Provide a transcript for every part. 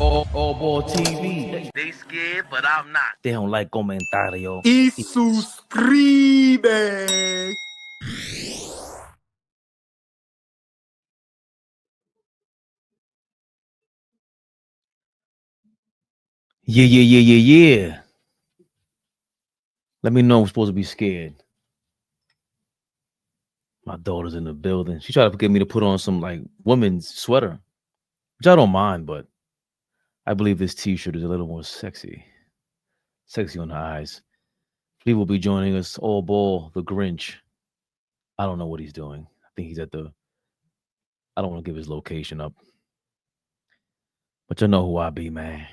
AllBall TV. They scared, but I'm not. They don't like comentario. Y suscribe. Yeah. Let me know I'm supposed to be scared. My daughter's in the building. She tried to get me to put on some like women's sweater, which I don't mind, but I believe this t-shirt is a little more sexy. Sexy on the eyes. He will be joining us, AllBall, the Grinch. I don't know what he's doing. I think he's at the, I don't want to give his location up. But you know who I be, man.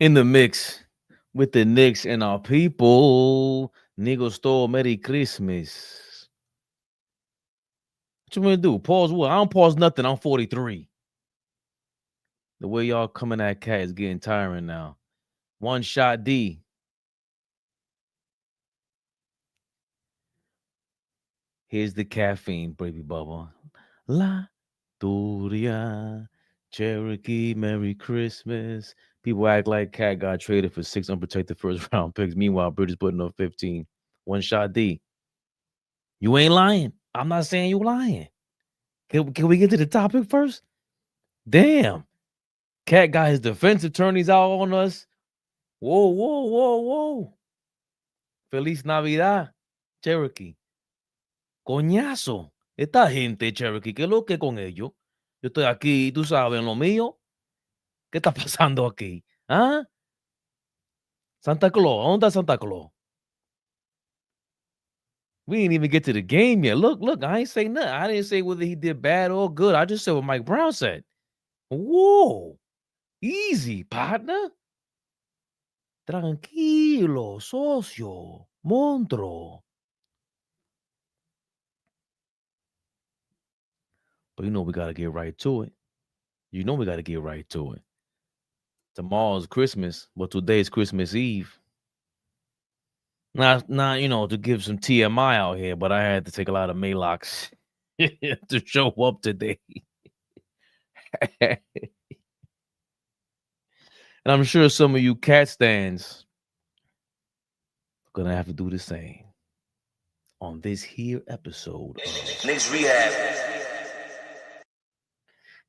In the mix with the Knicks and our people. Nigga store Merry Christmas. What you want to do? Pause what? I don't pause nothing. I'm 43. The way y'all coming at cat is getting tiring now. One shot D. Here's the caffeine, baby bubba. La Turia, Cherokee, Merry Christmas. People act like Cat got traded for 6 unprotected first round picks. Meanwhile, Bridges putting up 15. One shot D. You ain't lying. I'm not saying you lying. Can we get to the topic first? Damn. Cat got his defense attorneys out on us. Whoa. Feliz Navidad, Cherokee. Coñazo. Esta gente, Cherokee, ¿qué es lo que con ellos? Yo estoy aquí, tú sabes, en lo mío. ¿Qué está pasando aquí? ¿Ah? Santa Claus. ¿Dónde está Santa Claus? We didn't even get to the game yet. Look, I ain't say nothing. I didn't say whether he did bad or good. I just said what Mike Brown said. Whoa. Easy, partner. Tranquilo, socio. Monstro. But you know we got to get right to it. Tomorrow's Christmas, but today's Christmas Eve. Not, you know, to give some TMI out here, but I had to take a lot of Maylocks to show up today. And I'm sure some of you cat stands are going to have to do the same on this here episode of KNICKS Rehab.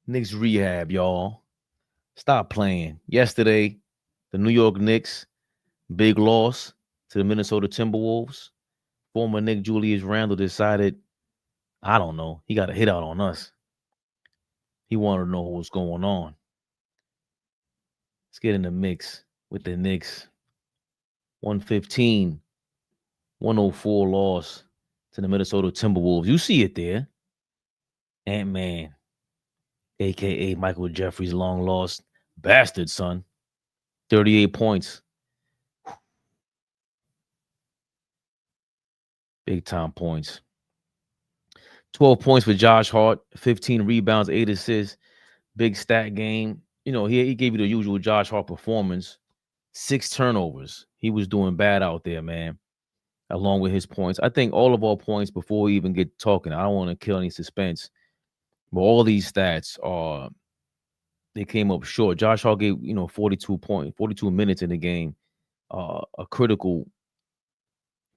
KNICKS Rehab, y'all. Stop playing. Yesterday, the New York Knicks, big loss to the Minnesota Timberwolves. Former Nick Julius Randle decided, I don't know, he got a hit out on us. He wanted to know what's going on. Let's get in the mix with the Knicks. 115-104 loss to the Minnesota Timberwolves. You see it there. Ant-Man, a.k.a. Michael Jeffrey's long-lost bastard son. 38 points. Big-time points. 12 points for Josh Hart. 15 rebounds, 8 assists. Big stat game. You know, he gave you the usual Josh Hart performance. 6 turnovers. He was doing bad out there, man, along with his points. I think all of our points, before we even get talking, I don't want to kill any suspense, but all these stats are, they came up short. Josh Hart gave, 42 minutes in the game. A critical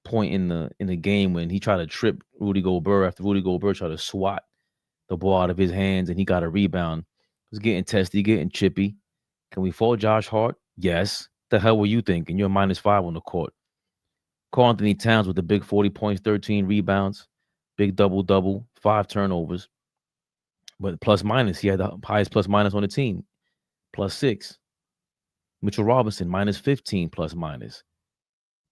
point in the game when he tried to trip Rudy Gobert after Rudy Gobert tried to swat the ball out of his hands and he got a rebound. It was getting testy, getting chippy. Can we fault Josh Hart? Yes. The hell were you thinking? You're -5 on the court. Karl Anthony Towns with the big 40 points, 13 rebounds, big double-double, 5 turnovers. But plus-minus, he had the highest plus-minus on the team, +6. Mitchell Robinson, -15 plus-minus.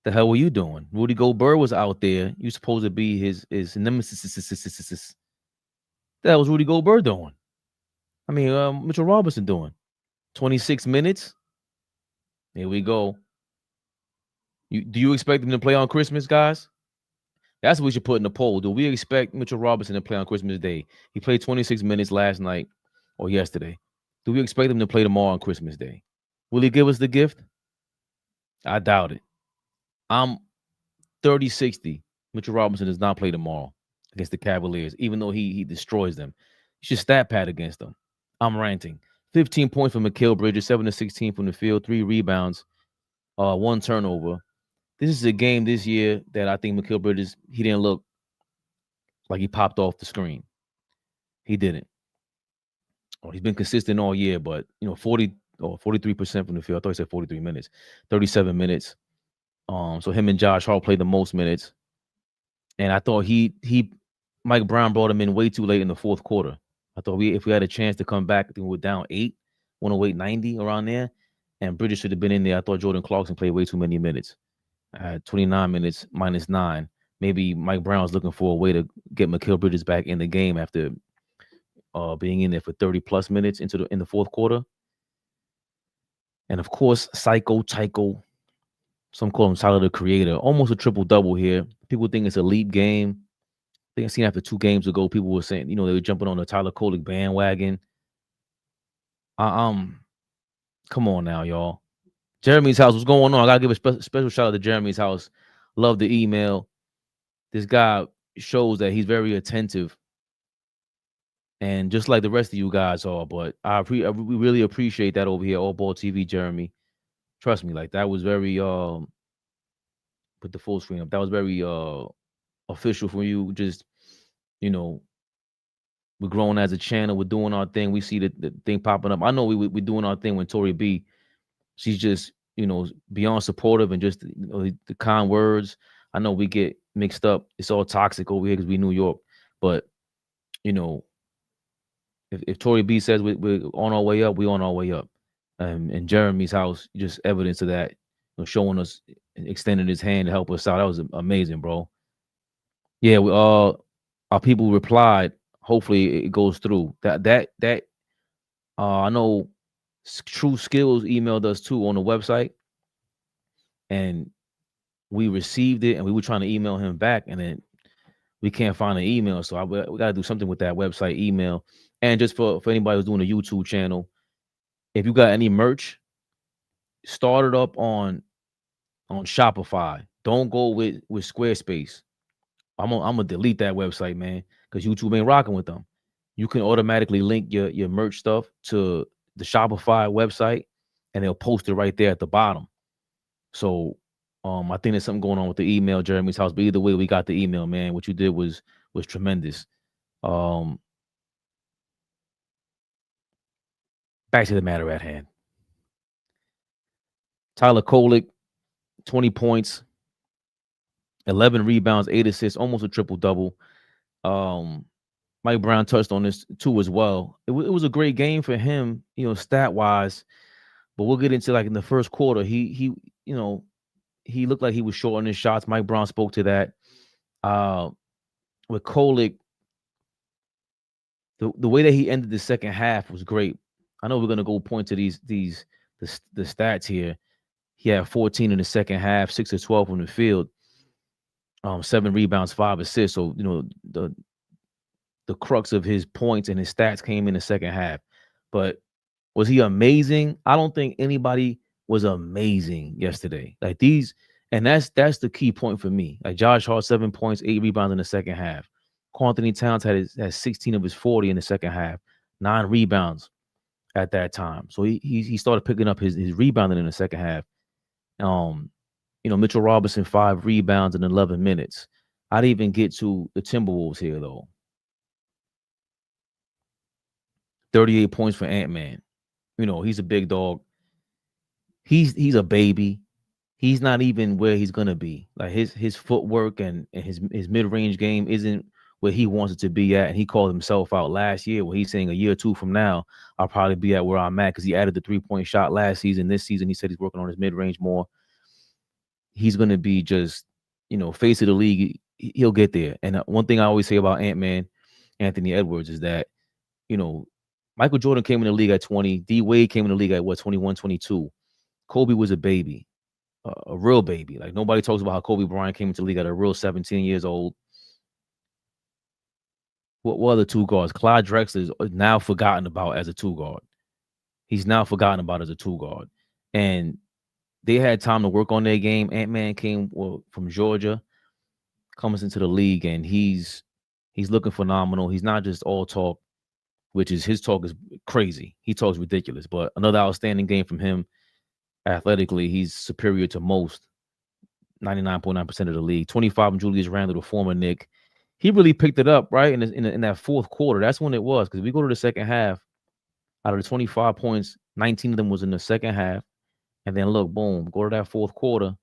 The hell were you doing? Rudy Gobert was out there. You supposed to be his nemesis. The hell was Rudy Gobert doing? I mean, Mitchell Robinson doing? 26 minutes? Here we go. Do you expect him to play on Christmas, guys? That's what we should put in the poll. Do we expect Mitchell Robinson to play on Christmas Day? He played 26 minutes last night or yesterday. Do we expect him to play tomorrow on Christmas Day? Will he give us the gift? I doubt it. I'm 30-60. Mitchell Robinson does not play tomorrow against the Cavaliers, even though he destroys them. You should stat pad against them. I'm ranting. 15 points from Mikal Bridges, 7 to 16 from the field, 3 rebounds, 1 turnover. This is a game this year that I think Mikal Bridges, he didn't look like he popped off the screen. He didn't. He's been consistent all year, but 40 or 43% from the field. I thought he said 43 minutes, 37 minutes. So him and Josh Hart played the most minutes. And I thought Mike Brown brought him in way too late in the fourth quarter. I thought if we had a chance to come back, I think we were down 8, 108-90 around there, and Bridges should have been in there. I thought Jordan Clarkson played way too many minutes. 29 minutes minus 9. Maybe Mike Brown was looking for a way to get Mikal Bridges back in the game after being in there for 30 plus minutes in the fourth quarter. And of course, Psycho Tycho, some call him Tyler the Creator, almost a triple double here. People think it's a leap game. I think I seen after 2 games ago, people were saying, they were jumping on the Tyler Kolek bandwagon. Come on now, y'all. Jeremy's house, what's going on? I gotta give a special shout out to Jeremy's house. Love the email. This guy shows that he's very attentive, and just like the rest of you guys are. But we really appreciate that over here, AllBall TV, Jeremy. Trust me, like that was very put the full screen up. That was very official for you. Just we're growing as a channel. We're doing our thing. We see the thing popping up. I know we're doing our thing when Tori B. She's just beyond supportive and just the kind words. I know we get mixed up. It's all toxic over here because we New York. But if Tori B says we're on our way up, we're on our way up. And Jeremy's house, just evidence of that, showing us, extending his hand to help us out. That was amazing, bro. Yeah, our people replied. Hopefully it goes through. That I know True Skills emailed us too on the website, and we received it, and we were trying to email him back, and then we can't find an email. So we got to do something with that website email. And just for anybody who's doing a YouTube channel, if you got any merch, start it up on Shopify. Don't go with Squarespace. I'm gonna delete that website, man, because YouTube ain't rocking with them. You can automatically link your merch stuff to the Shopify website, and they'll post it right there at the bottom. So I think there's something going on with the email, Jeremy's house. But either way, we got the email, man. What you did was tremendous. Back to the matter at hand. Tyler Kolek, 20 points, 11 rebounds, 8 assists, almost a triple-double. Mike Brown touched on this too as well. It was a great game for him, stat-wise. But we'll get into, like, in the first quarter, he looked like he was short on his shots. Mike Brown spoke to that. With Kolek, the way that he ended the second half was great. I know we're gonna go point to the stats here. He had 14 in the second half, 6 of 12 from the field, 7 rebounds, 5 assists. So the crux of his points and his stats came in the second half. But was he amazing? I don't think anybody was amazing yesterday. Like these, and that's the key point for me. Like Josh Hart, 7 points, 8 rebounds in the second half. Anthony Towns had 16 of his 40 in the second half, 9 rebounds at that time. So he started picking up his rebounding in the second half. Mitchell Robinson, 5 rebounds in 11 minutes. I'd even get to the Timberwolves here though. 38 points for Ant-Man. He's a big dog. He's a baby. He's not even where he's gonna be. Like his footwork and his mid-range game isn't where he wants it to be at. And he called himself out last year where he's saying a year or 2 from now, I'll probably be at where I'm at because he added the 3-point shot last season. This season, he said he's working on his mid-range more. He's going to be just, face of the league. He'll get there. And one thing I always say about Ant-Man, Anthony Edwards, is that, Michael Jordan came in the league at 20. D. Wade came in the league at 21, 22. Kobe was a baby, a real baby. Like nobody talks about how Kobe Bryant came into the league at a real 17 years old. What were the 2 guards? Clyde Drexler is now forgotten about as a 2 guard. He's now forgotten about as a 2 guard. And they had time to work on their game. Ant-Man came from Georgia. comes into the league, and he's looking phenomenal. He's not just all talk, which is his talk is crazy. He talks ridiculous, but another outstanding game from him. Athletically, he's superior to most, 99.9% of the league. 25 from Julius Randle, the former Knick. He really picked it up, right, in that fourth quarter. That's when it was, because we go to the second half, out of the 25 points, 19 of them was in the second half. And then look, boom, go to that fourth quarter,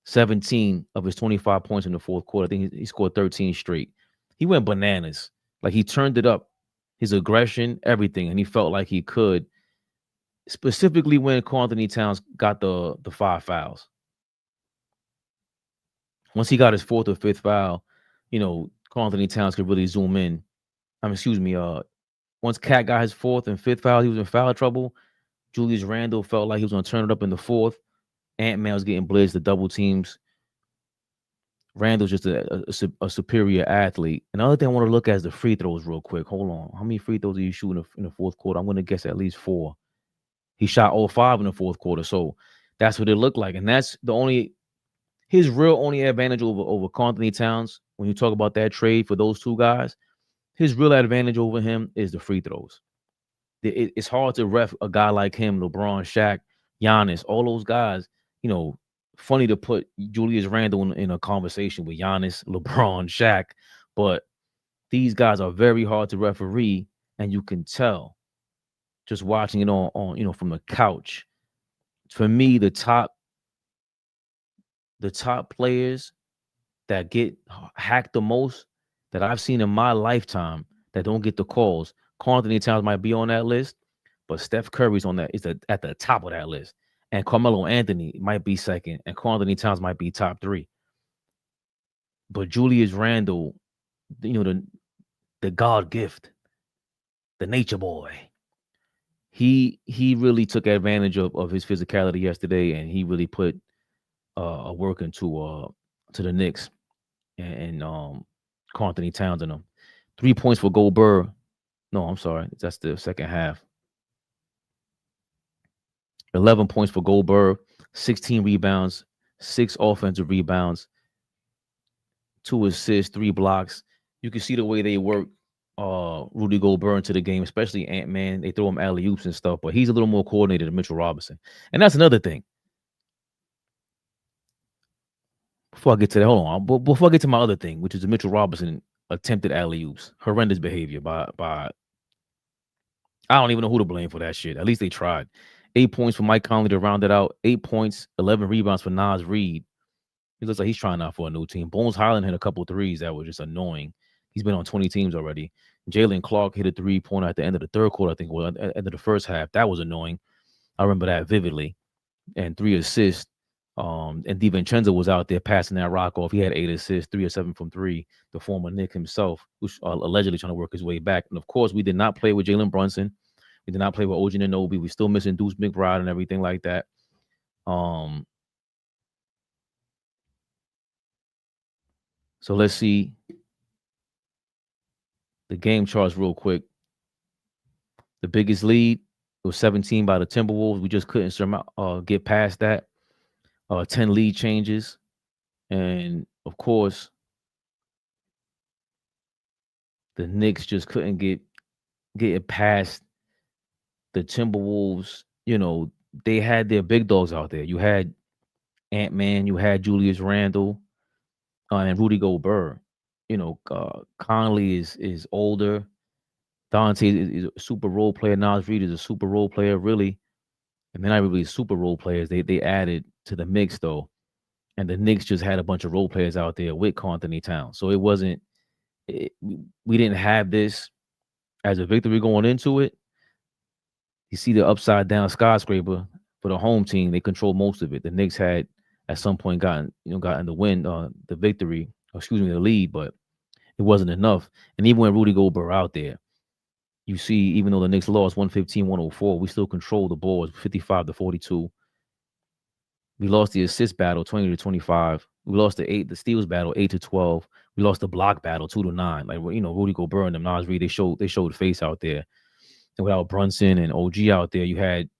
17 of his 25 points in the fourth quarter. I think he scored 13 straight. He went bananas. Like, he turned it up, his aggression, everything, and he felt like he could, specifically when Karl Anthony Towns got the 5 fouls. Once he got his fourth or fifth foul, Karl Anthony Towns could really zoom in. Once Cat got his fourth and fifth foul, he was in foul trouble. Julius Randle felt like he was going to turn it up in the fourth. Ant-Man was getting blitzed, the double teams. Randle's just a superior athlete. Another thing I want to look at is the free throws real quick. Hold on. How many free throws did you shoot in the fourth quarter? I'm going to guess at least 4. He shot all 5 in the fourth quarter. So that's what it looked like. And that's his real only advantage over Karl Anthony Towns. When you talk about that trade for those two guys, his real advantage over him is the free throws. It's hard to ref a guy like him, LeBron, Shaq, Giannis, all those guys. Funny to put Julius Randle in a conversation with Giannis, LeBron, Shaq, but these guys are very hard to referee, and you can tell just watching it on from the couch. For me, the top players that get hacked the most that I've seen in my lifetime that don't get the calls, Karl Anthony Towns might be on that list, but Steph Curry's on that. Is at the top of that list. And Carmelo Anthony might be second, and Karl Anthony Towns might be top 3. But Julius Randle, the God gift, the nature boy, he really took advantage of his physicality yesterday, and he really put a work into to the Knicks and Karl Anthony Towns in them. 3 points for Goldberg. No, I'm sorry, that's the second half. 11 points for Goldberg, 16 rebounds, 6 offensive rebounds, 2 assists, 3 blocks. You can see the way they work Rudy Goldberg into the game, especially Ant-Man. They throw him alley-oops and stuff, but he's a little more coordinated than Mitchell Robinson. And that's another thing. Before I get to that, hold on. Before I get to my other thing, which is the Mitchell Robinson attempted alley-oops, horrendous behavior by I don't even know who to blame for that shit. At least they tried. 8 points for Mike Conley to round it out. 8 points, 11 rebounds for Naz Reid. He looks like he's trying out for a new team. Bones Highland hit a couple threes that were just annoying. He's been on 20 teams already. Jalen Clark hit a 3-pointer at the end of the third quarter, I think, well, at the end of the first half. That was annoying. I remember that vividly. And 3 assists. And DiVincenzo was out there passing that rock off. He had 8 assists, 3 of 7 from 3. The former Knick himself, who's allegedly trying to work his way back. And of course, we did not play with Jalen Brunson. We did not play with OG Anunoby. We still missing Deuce McBride and everything like that. So let's see the game charts real quick. The biggest lead was 17 by the Timberwolves. We just couldn't get past that. 10 lead changes. And, of course, the Knicks just couldn't get it past the Timberwolves. They had their big dogs out there. You had Ant-Man. You had Julius Randle and Rudy Goldberg. Conley is older. Dante is a super role player. Naz Reid is a super role player, really. And they're not really super role players. They added to the mix, though. And the Knicks just had a bunch of role players out there with Karl Anthony Towns. So it wasn't we didn't have this as a victory going into it. You see the upside down skyscraper for the home team. They controlled most of it. The Knicks had at some point gotten the win, the victory, the lead, but it wasn't enough. And even when Rudy Goldberg out there, you see, even though the Knicks lost 115-104, we still control the ball 55-42. We lost the assist battle 20-25. We lost the steals battle 8-12. We lost the block battle 2-9. Like, Rudy Goldberg and them, Naz Reid, they showed face out there. And without Brunson and OG out there, you had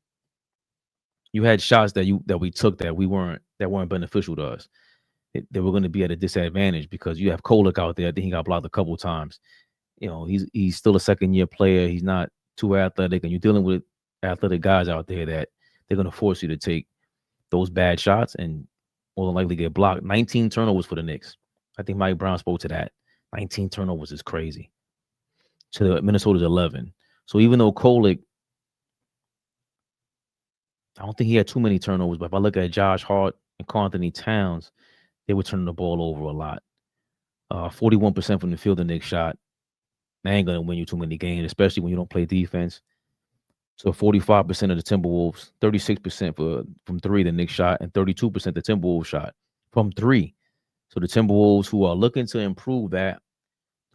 shots that we took that weren't beneficial to us. they were going to be at a disadvantage because you have Kolek out there. I think he got blocked a couple times. He's still a second-year player. He's not too athletic, and you're dealing with athletic guys out there that they're going to force you to take those bad shots and more than likely get blocked. 19 turnovers for the Knicks. I think Mike Brown spoke to that. 19 turnovers is crazy. To Minnesota's 11. So even though Kolek, I don't think he had too many turnovers, but if I look at Josh Hart and Karl Anthony Towns, they were turning the ball over a lot. 41% from the field, the Knicks shot. That ain't going to win you too many games, especially when you don't play defense. So 45% of the Timberwolves, 36% from three, the Knicks shot, and 32% the Timberwolves shot from three. So the Timberwolves, who are looking to improve that,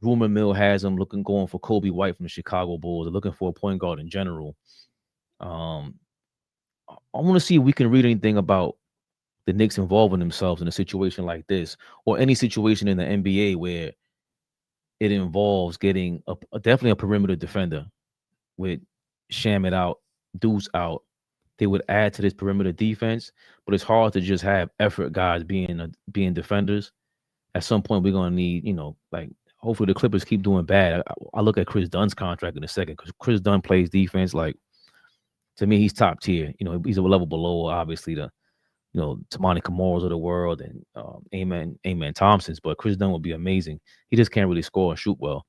rumor mill has them going for Kobe White from the Chicago Bulls. They're looking for a point guard in general. I want to see if we can read anything about the Knicks involving themselves in a situation like this, or any situation in the NBA where it involves getting definitely a perimeter defender with Shamet out, Deuce out. They would add to this perimeter defense, but it's hard to just have effort guys being defenders. At some point, we're gonna need, hopefully the Clippers keep doing bad. I look at Chris Dunn's contract in a second because Chris Dunn plays defense. Like, to me, he's top tier. He's a level below, obviously, the Tamani Kamara's of the world and Amen Thompson's, but Chris Dunn would be amazing. He just can't really score and shoot well.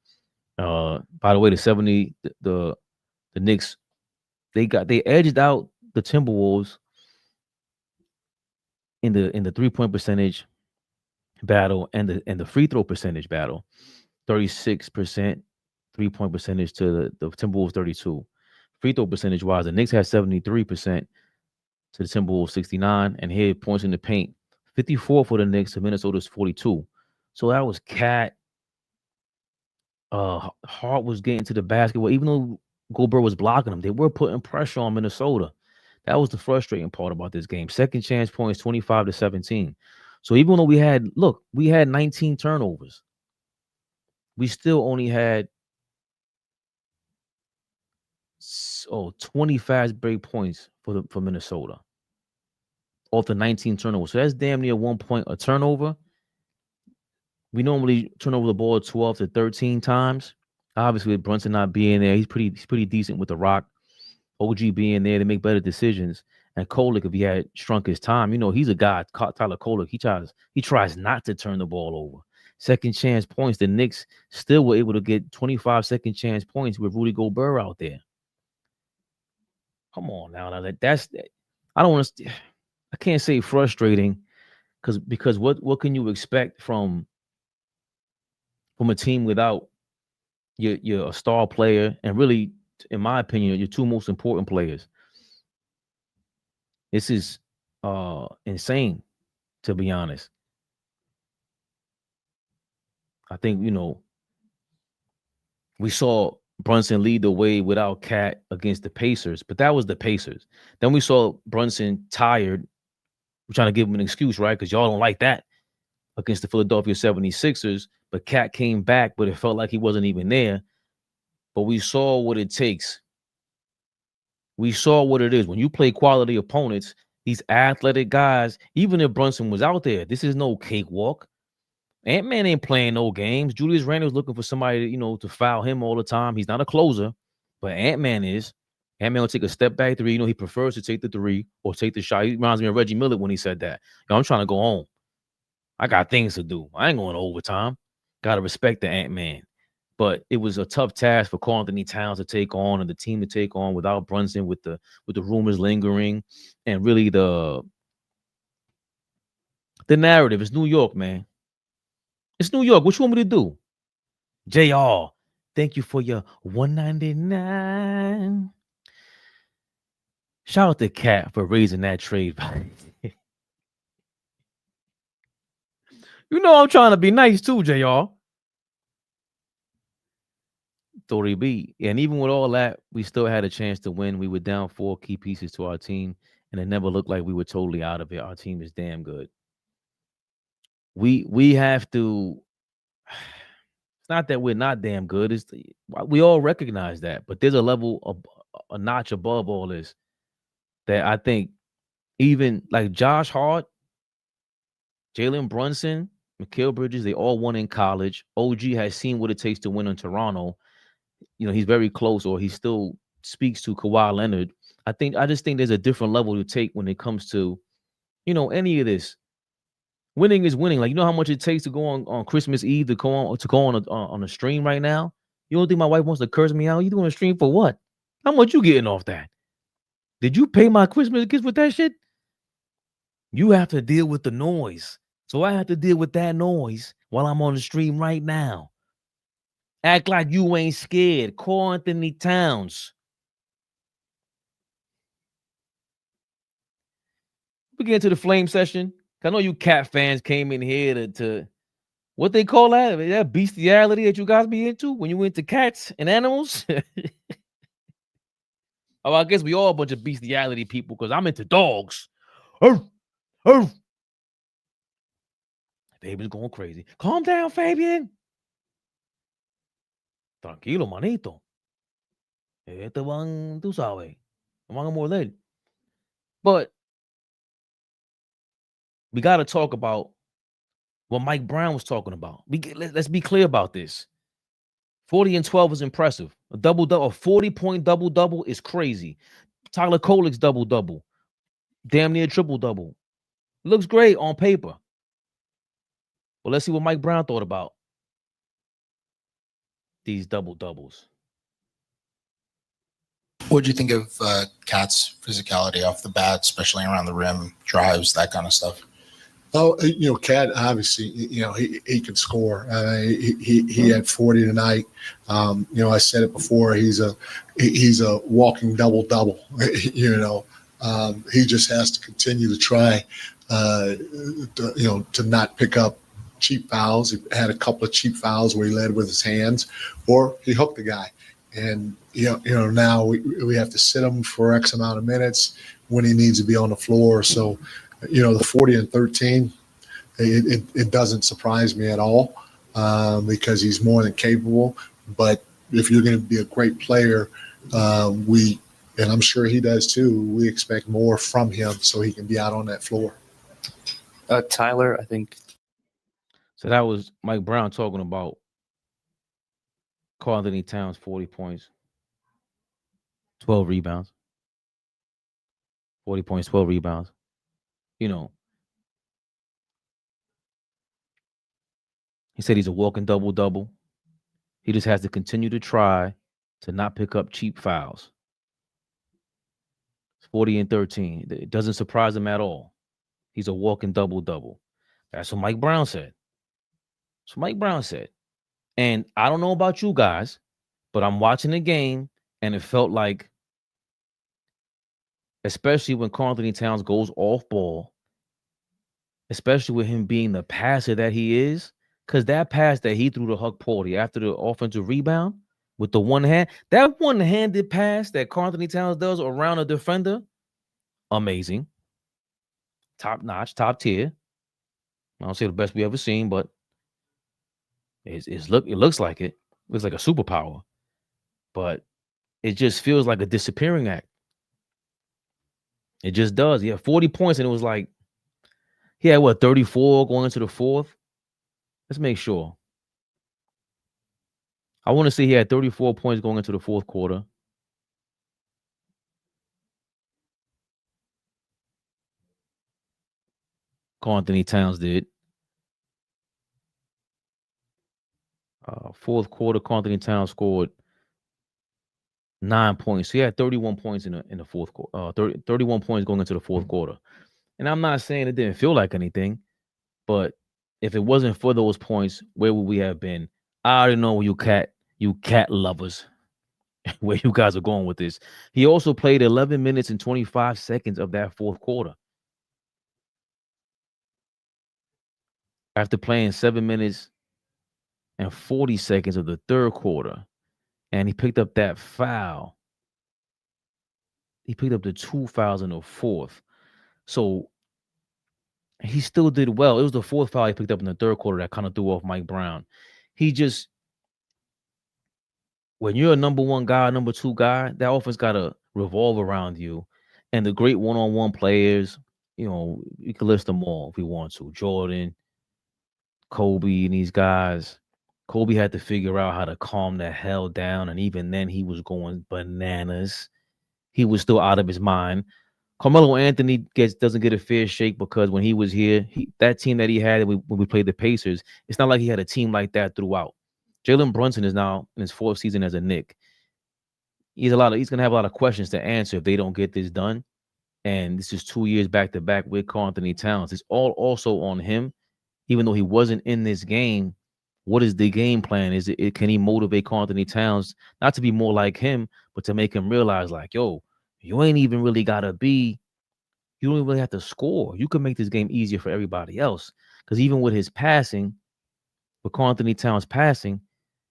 By the way, the Knicks, they edged out the Timberwolves in the 3-point percentage battle and the free throw percentage battle. 36% 3-point percentage to the Timberwolves 32. Free throw percentage wise, the Knicks had 73% to the Timberwolves 69, and here points in the paint 54 for the Knicks to Minnesota's 42. So that was Cat. Hart was getting to the basketball, even though Gobert was blocking them. They were putting pressure on Minnesota. That was the frustrating part about this game. Second chance points 25-17. So even though we had 19 turnovers, we still only had 20 fast break points for Minnesota off the 19 turnovers. So that's damn near 1 point a turnover. We normally turn over the ball 12 to 13 times. Obviously, with Brunson not being there, he's pretty decent with the rock. OG being there to make better decisions. And Kolek, if he had shrunk his time, he's a guy, Tyler Kolek. He tries not to turn the ball over. Second chance points. The Knicks still were able to get 25 second chance points with Rudy Gobert out there. Come on now. I don't want to. I can't say frustrating because what can you expect from a team without your star player and really, in my opinion, your two most important players? This is insane, to be honest. I think, we saw Brunson lead the way without Cat against the Pacers, but that was the Pacers. Then we saw Brunson tired. We're trying to give him an excuse, right? Because y'all don't like that against the Philadelphia 76ers, but Cat came back, but it felt like he wasn't even there. But we saw what it takes. We saw what it is. When you play quality opponents, these athletic guys, even if Brunson was out there, this is no cakewalk. Ant-Man ain't playing no games. Julius Randle's looking for somebody, to foul him all the time. He's not a closer, but Ant-Man is. Ant-Man will take a step back three. He prefers to take the three or take the shot. He reminds me of Reggie Miller when he said that. I'm trying to go home. I got things to do. I ain't going to overtime. Got to respect the Ant-Man. But it was a tough task for Karl Anthony Towns to take on and the team to take on without Brunson, with the rumors lingering, and really the narrative. It's New York, man. It's New York. What you want me to do? JR, thank you for your $199. Shout out to Cat for raising that trade value. I'm trying to be nice too, JR. 3B. And even with all that, we still had a chance to win. We were down 4 key pieces to our team, and it never looked like we were totally out of it. Our team is damn good. We have to. It's not that we're not damn good. We all recognize that, but there's a level of a notch above all this that I think even like Josh Hart, Jalen Brunson, Mikal Bridges, they all won in college. OG has seen what it takes to win in Toronto. He's very close, or he still speaks to Kawhi Leonard. I just think there's a different level to take when it comes to, any of this. Winning is winning. Like, how much it takes to go on Christmas Eve to go on a stream right now. You don't think my wife wants to curse me out? You doing a stream for what? How much you getting off that? Did you pay my Christmas gifts with that shit? You have to deal with the noise. So I have to deal with that noise while I'm on the stream right now. Act like you ain't scared. Call Anthony Towns. We get into the flame session. I know you cat fans came in here to what they call that bestiality that you guys be into when you into cats and animals. Oh, I guess we all a bunch of bestiality people because I'm into dogs. Baby's going crazy. Calm down, Fabian. Tranquilo, manito. Tú sabes. Van a morder. But we got to talk about what Mike Brown was talking about. Let's be clear about this. 40 and 12 is impressive. A 40-point double-double is crazy. Tyler Kolik's double-double. Damn near triple-double. Looks great on paper. But let's see what Mike Brown thought about these double-doubles. What do you think of Cat's physicality off the bat, especially around the rim, drives, that kind of stuff? Oh, Cat, obviously, he can score. He had 40 tonight. I said it before. He's a walking double-double. He just has to continue to try, to not pick up cheap fouls. He had a couple of cheap fouls where he led with his hands, or he hooked the guy. And now we have to sit him for X amount of minutes when he needs to be on the floor. So, the 40 and 13, it doesn't surprise me at all because he's more than capable. But if you're going to be a great player, and I'm sure he does too, we expect more from him so he can be out on that floor. Tyler, I think. So that was Mike Brown talking about Karl Anthony Towns, 40 points, 12 rebounds. 40 points, 12 rebounds. He said he's a walking double-double. He just has to continue to try to not pick up cheap fouls. 40 and 13. It doesn't surprise him at all. He's a walking double-double. That's what Mike Brown said. And I don't know about you guys, but I'm watching the game, and it felt like, especially when Karl Anthony Towns goes off ball, especially with him being the passer that he is, because that pass that he threw to Huck Pauly after the offensive rebound with the one hand, that one-handed pass that Karl Anthony Towns does around a defender, amazing. Top notch, top tier. I don't say the best we ever seen, but it looks like it. It looks like a superpower. But it just feels like a disappearing act. It just does. He had 40 points, and it was like, he had 34 going into the fourth? Let's make sure. I want to say he had 34 points going into the fourth quarter. Karl Anthony Towns did. Fourth quarter, Karl Anthony Towns scored 9 points. So he had 31 points in the fourth quarter. 31 points going into the fourth quarter. And I'm not saying it didn't feel like anything, but if it wasn't for those points, where would we have been? I already know you cat lovers, where you guys are going with this. He also played 11 minutes and 25 seconds of that fourth quarter. After playing 7 minutes and 40 seconds of the third quarter, and he picked up that foul. He picked up the 2 fouls in the fourth. So he still did well. It was the fourth foul he picked up in the third quarter that kind of threw off Mike Brown. When you're a number one guy, number two guy, that offense got to revolve around you. And the great one-on-one players, you know, we could list them all if we want to. Jordan, Kobe, and these guys. Kobe had to figure out how to calm the hell down, and even then, he was going bananas. He was still out of his mind. Carmelo Anthony doesn't get a fair shake because when he was here, that team that he had when we played the Pacers, it's not like he had a team like that throughout. Jalen Brunson is now in his 4th season as a Knick. He's gonna have a lot of questions to answer if they don't get this done. And this is 2 years back to back with Karl Anthony Towns. It's all also on him, even though he wasn't in this game. What is the game plan? Can he motivate Karl Anthony Towns not to be more like him, but to make him realize, like, yo, you ain't even really gotta be. You don't really have to score. You can make this game easier for everybody else. Because even with his passing, with Karl Anthony Towns passing,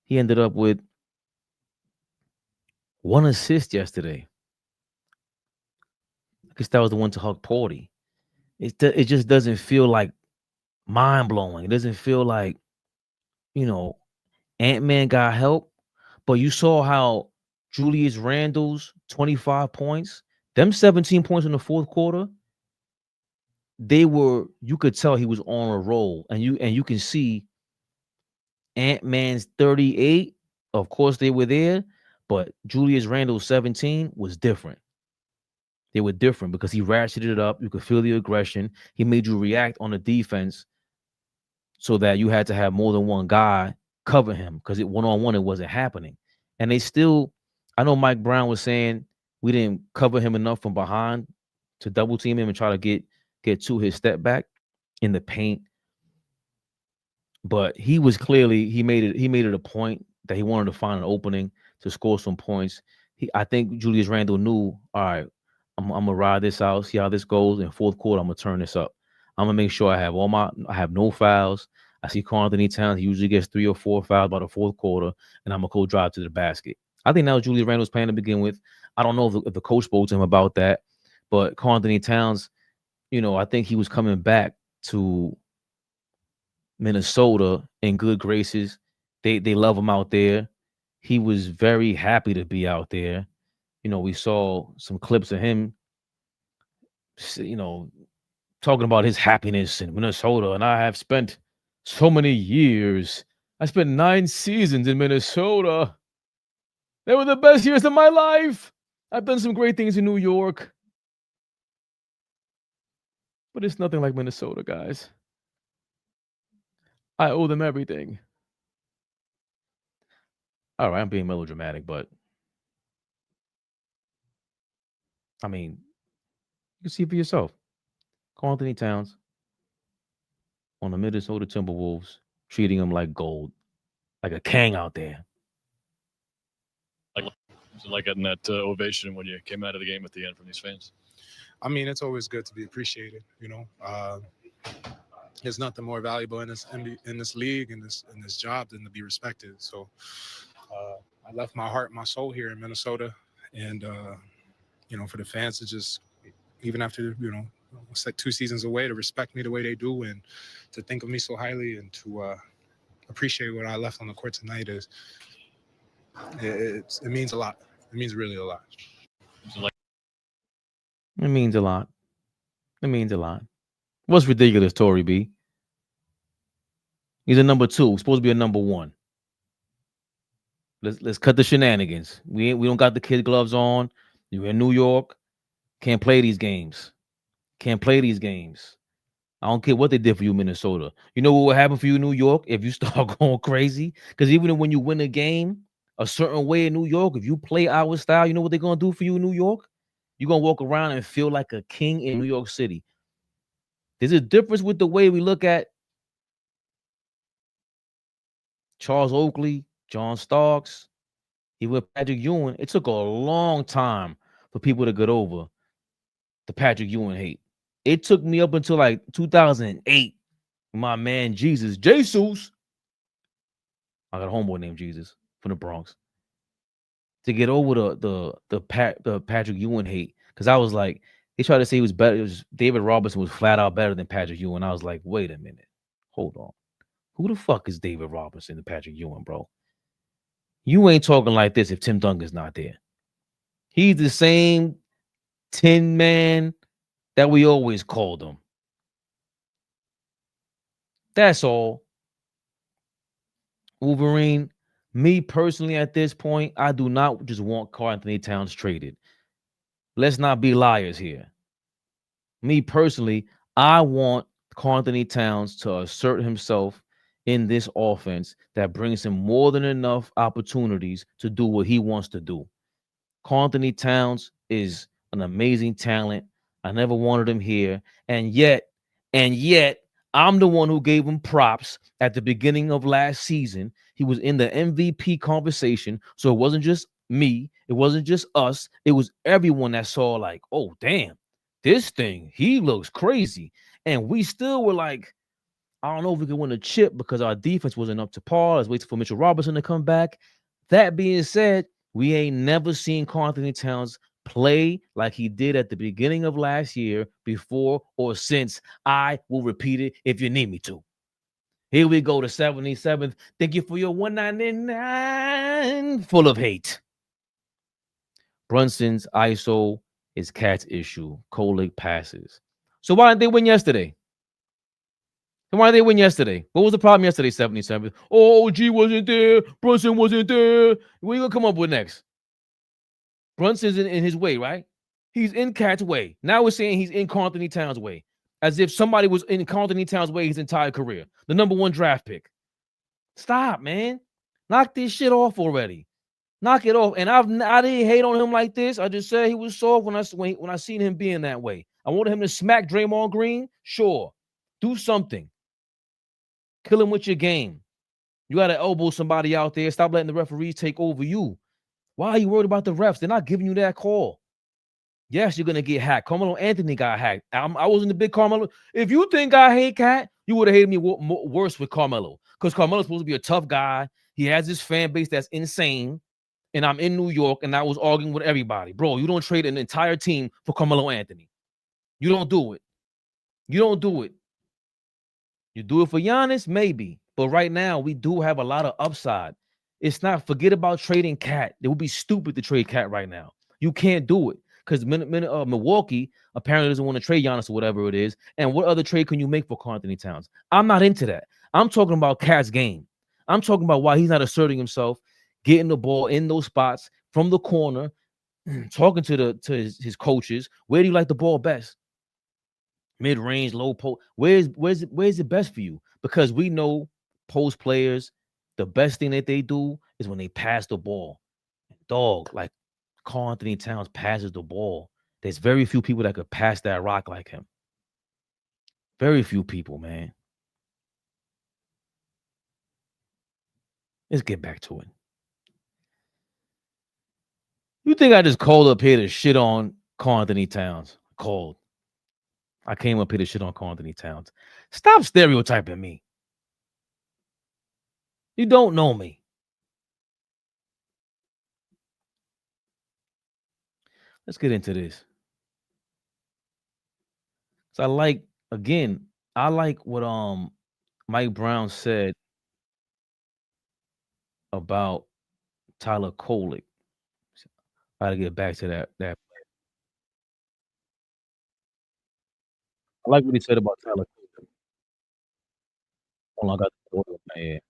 he ended up with 1 assist yesterday. I guess that was the one to Huck Porty. It just doesn't feel like mind-blowing. It doesn't feel like, you know, Ant-Man got help. But you saw how Julius Randle's 25 points, them 17 points in the 4th quarter, you could tell he was on a roll. And you can see Ant-Man's 38. Of course, they were there, but Julius Randle's 17 was different. They were different because he ratcheted it up. You could feel the aggression. He made you react on the defense so that you had to have more than one guy cover him because one-on-one, it wasn't happening. And I know Mike Brown was saying we didn't cover him enough from behind to double team him and try to get to his step back in the paint. But he made it a point that he wanted to find an opening to score some points. I think Julius Randle knew, all right, I'm gonna ride this out, see how this goes. In 4th quarter, I'm gonna turn this up. I'm gonna make sure I have no fouls. I see Karl Anthony Towns, he usually gets 3 or 4 fouls by the 4th quarter, and I'm gonna go drive to the basket. I think that was Julius Randle's plan to begin with. I don't know if the coach spoke to him about that, but Karl Anthony Towns, you know, I think he was coming back to Minnesota in good graces. They love him out there. He was very happy to be out there. You know, we saw some clips of him, you know, talking about his happiness in Minnesota. And I have spent so many years. I spent 9 seasons in Minnesota. They were the best years of my life. I've done some great things in New York. But it's nothing like Minnesota, guys. I owe them everything. All right, I'm being melodramatic, but I mean, you can see for yourself. Karl Anthony Towns on the Minnesota Timberwolves, treating him like gold, like a king out there. Like getting that ovation when you came out of the game at the end from these fans? I mean, it's always good to be appreciated. You know, there's nothing more valuable in this league, in this job, than to be respected. So I left my heart, my soul here in Minnesota, and you know, for the fans to just, even after, you know, it's like 2 seasons away, to respect me the way they do and to think of me so highly and to appreciate what I left on the court tonight it means a lot. It means really a lot. It means a lot. It means a lot. What's ridiculous, Tory B? He's a number 2. He's supposed to be a number 1. Let's cut the shenanigans. We don't got the kid gloves on. You're in New York. Can't play these games. Can't play these games. I don't care what they did for you, Minnesota. You know what will happen for you, New York, if you start going crazy? Because even when you win a game a certain way in New York, if you play our style, you know what they're going to do for you in New York? You're going to walk around and feel like a king in New York City. There's a difference with the way we look at Charles Oakley, John Starks, even Patrick Ewing. It took a long time for people to get over the Patrick Ewing hate. It took me up until like 2008. My man Jesus, I got a homeboy named Jesus from the Bronx, to get over the Patrick Ewing hate. Because I was like, they tried to say he was better. David Robinson was flat out better than Patrick Ewing. I was like, wait a minute, hold on. Who the fuck is David Robinson and Patrick Ewing, bro? You ain't talking like this if Tim Duncan's not there. He's the same 10-man that we always called him. That's all. Wolverine, me personally at this point, I do not just want Karl Anthony Towns traded. Let's not be liars here. Me personally, I want Karl Anthony Towns to assert himself in this offense that brings him more than enough opportunities to do what he wants to do. Karl Anthony Towns is an amazing talent. I never wanted him here. And yet, I'm the one who gave him props at the beginning of last season. He was in the MVP conversation. So it wasn't just me. It wasn't just us. It was everyone that saw like, oh, damn, this thing, he looks crazy. And we still were like, I don't know if we can win a chip because our defense wasn't up to par. Let's wait for Mitchell Robinson to come back. That being said, we ain't never seen Karl Anthony Towns play like he did at the beginning of last year, before or since. I will repeat it if you need me to. Here we go, the 77th. Thank you for your 199. Full of hate. Brunson's ISO is Cat's issue. Kolick passes. So why didn't they win yesterday? And why did they win yesterday? What was the problem yesterday, 77? Oh, OG wasn't there. Brunson wasn't there. What are you going to come up with next? Brunson's in his way, right? He's in Cat's way. Now we're saying he's in Karl Anthony Towns' way. As if somebody was in Karl Anthony Towns' way his entire career. The #1 draft pick. Stop, man. Knock this shit off already. Knock it off. And I didn't hate on him like this. I just said he was soft when I seen him being that way. I wanted him to smack Draymond Green. Sure. Do something. Kill him with your game. You got to elbow somebody out there. Stop letting the referees take over you. Why are you worried about the refs? They're not giving you that call. Yes, you're going to get hacked. Carmelo Anthony got hacked. I wasn't a big Carmelo. If you think I hate Cat, you would have hated me worse with Carmelo. Because Carmelo's supposed to be a tough guy. He has this fan base that's insane. And I'm in New York, and I was arguing with everybody. Bro, you don't trade an entire team for Carmelo Anthony. You don't do it. You don't do it. You do it for Giannis, maybe. But right now, we do have a lot of upside. It's not, forget about trading Cat. It would be stupid to trade Cat right now. You can't do it. Because Milwaukee apparently doesn't want to trade Giannis or whatever it is. And what other trade can you make for Karl Anthony Towns? I'm not into that. I'm talking about Cat's game. I'm talking about why he's not asserting himself, getting the ball in those spots from the corner, talking to his coaches. Where do you like the ball best? Mid-range, low post. Where's it best for you? Because we know post players, the best thing that they do is when they pass the ball. Dog, like Karl Anthony Towns passes the ball. There's very few people that could pass that rock like him. Very few people, man. Let's get back to it. You think I just called up here to shit on Karl Anthony Towns? Called. I came up here to shit on Karl Anthony Towns. Stop stereotyping me. You don't know me. Let's get into this. So I like what Mike Brown said about Tyler Kolick. Got to get back to that. I like what he said about Tyler Kolick. Hold on, I got the order in my head.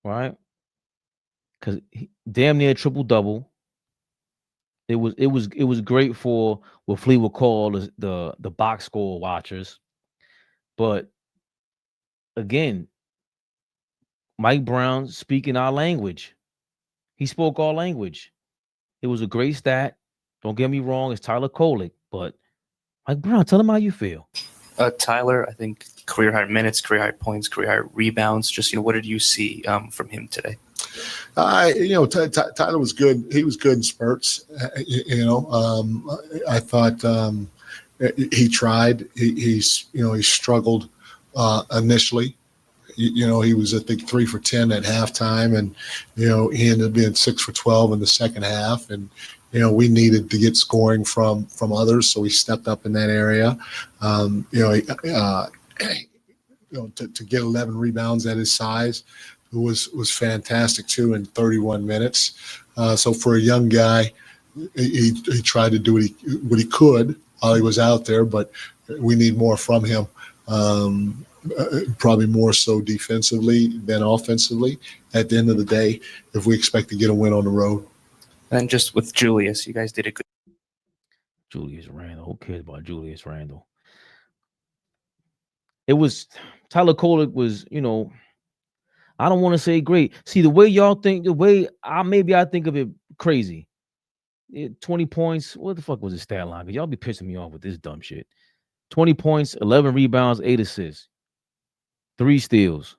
Right? Because damn near triple-double. It was great for what Flea would call the box score watchers. But again, Mike Brown speaking our language. He spoke our language. It was a great stat. Don't get me wrong, it's Tyler Kolick, but Mike Brown, tell him how you feel. Tyler, I think career high minutes, career high points, career high rebounds. Just, what did you see from him today? Tyler was good. He was good in spurts. I thought he tried. He struggled initially. He was, I think, 3 for 10 at halftime, and he ended up being 6 for 12 in the second half. And we needed to get scoring from others, so he stepped up in that area. To get 11 rebounds at his size was fantastic too in 31 minutes. So for a young guy, he tried to do what he could while he was out there, but we need more from him. Probably more so defensively than offensively at the end of the day, if we expect to get a win on the road. And just with Julius, you guys did a good. Julius Randle. Who cares about Julius Randle? It was Tyler Kolek was, you know, I don't want to say great. See, the way y'all think, the way I think of it crazy. 20 points. What the fuck was his stat line? Because y'all be pissing me off with this dumb shit. 20 points, 11 rebounds, 8 assists, 3 steals.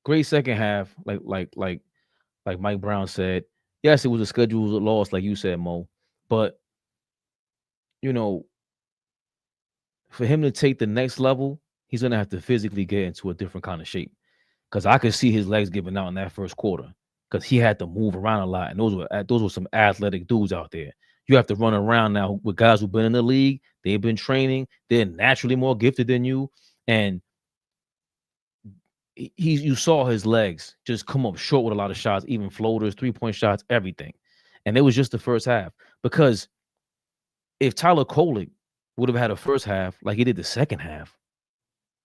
Great second half, like Mike Brown said. Yes, it was a scheduled loss, like you said, Mo. But you know, for him to take the next level, he's gonna have to physically get into a different kind of shape. Because I could see his legs giving out in that first quarter. Because he had to move around a lot, and those were some athletic dudes out there. You have to run around now with guys who've been in the league. They've been training. They're naturally more gifted than you, and you saw his legs just come up short with a lot of shots, even floaters, 3-point shots, everything. And it was just the first half. Because if Tyler Kolek would have had a first half like he did the second half,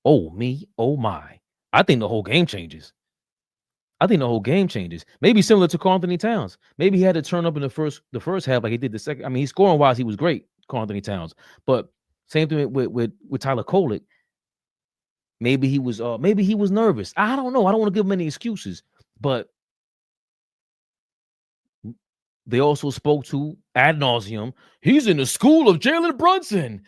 oh my, I think the whole game changes. Maybe similar to Karl Anthony Towns. Maybe he had to turn up in the first half like he did the second. I mean, he's scoring wise, he was great, Karl Anthony Towns. But same thing with Tyler Kolek. Maybe he was nervous. I don't know. I don't want to give him any excuses. But they also spoke to ad nauseum. He's in the school of Jalen Brunson.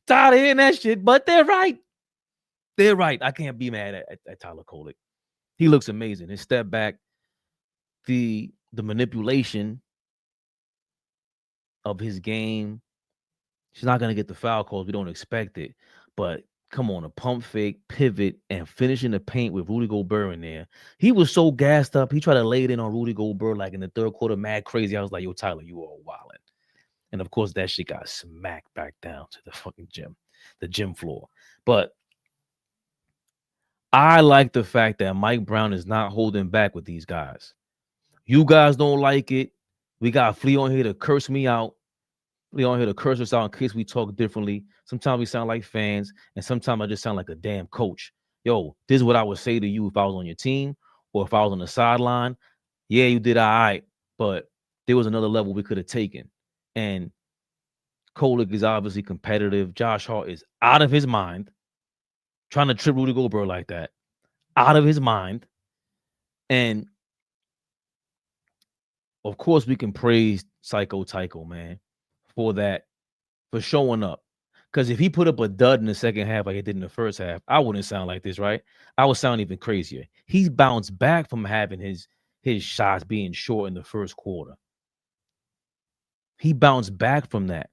Tired of hearing that shit, but they're right. I can't be mad at Tyler Kolek. He looks amazing. His step back, the manipulation of his game. She's not going to get the foul calls. We don't expect it. But come on, a pump fake, pivot, and finishing the paint with Rudy Gobert in there. He was so gassed up. He tried to lay it in on Rudy Gobert like in the third quarter, mad crazy. I was like, yo, Tyler, you are wildin'. And of course, that shit got smacked back down to the fucking gym floor. But I like the fact that Mike Brown is not holding back with these guys. You guys don't like it. We got Flea on here to curse me out. Flea on here to curse us out in case we talk differently. Sometimes we sound like fans, and sometimes I just sound like a damn coach. Yo, this is what I would say to you if I was on your team or if I was on the sideline. Yeah, you did all right, but there was another level we could have taken. And Kolek is obviously competitive. Josh Hart is out of his mind, trying to trip Rudy Gobert like that. Out of his mind. And of course, we can praise Psycho Tycho, man, for that, for showing up. Because if he put up a dud in the second half like he did in the first half, I wouldn't sound like this, right? I would sound even crazier. He's bounced back from having his shots being short in the first quarter. He bounced back from that.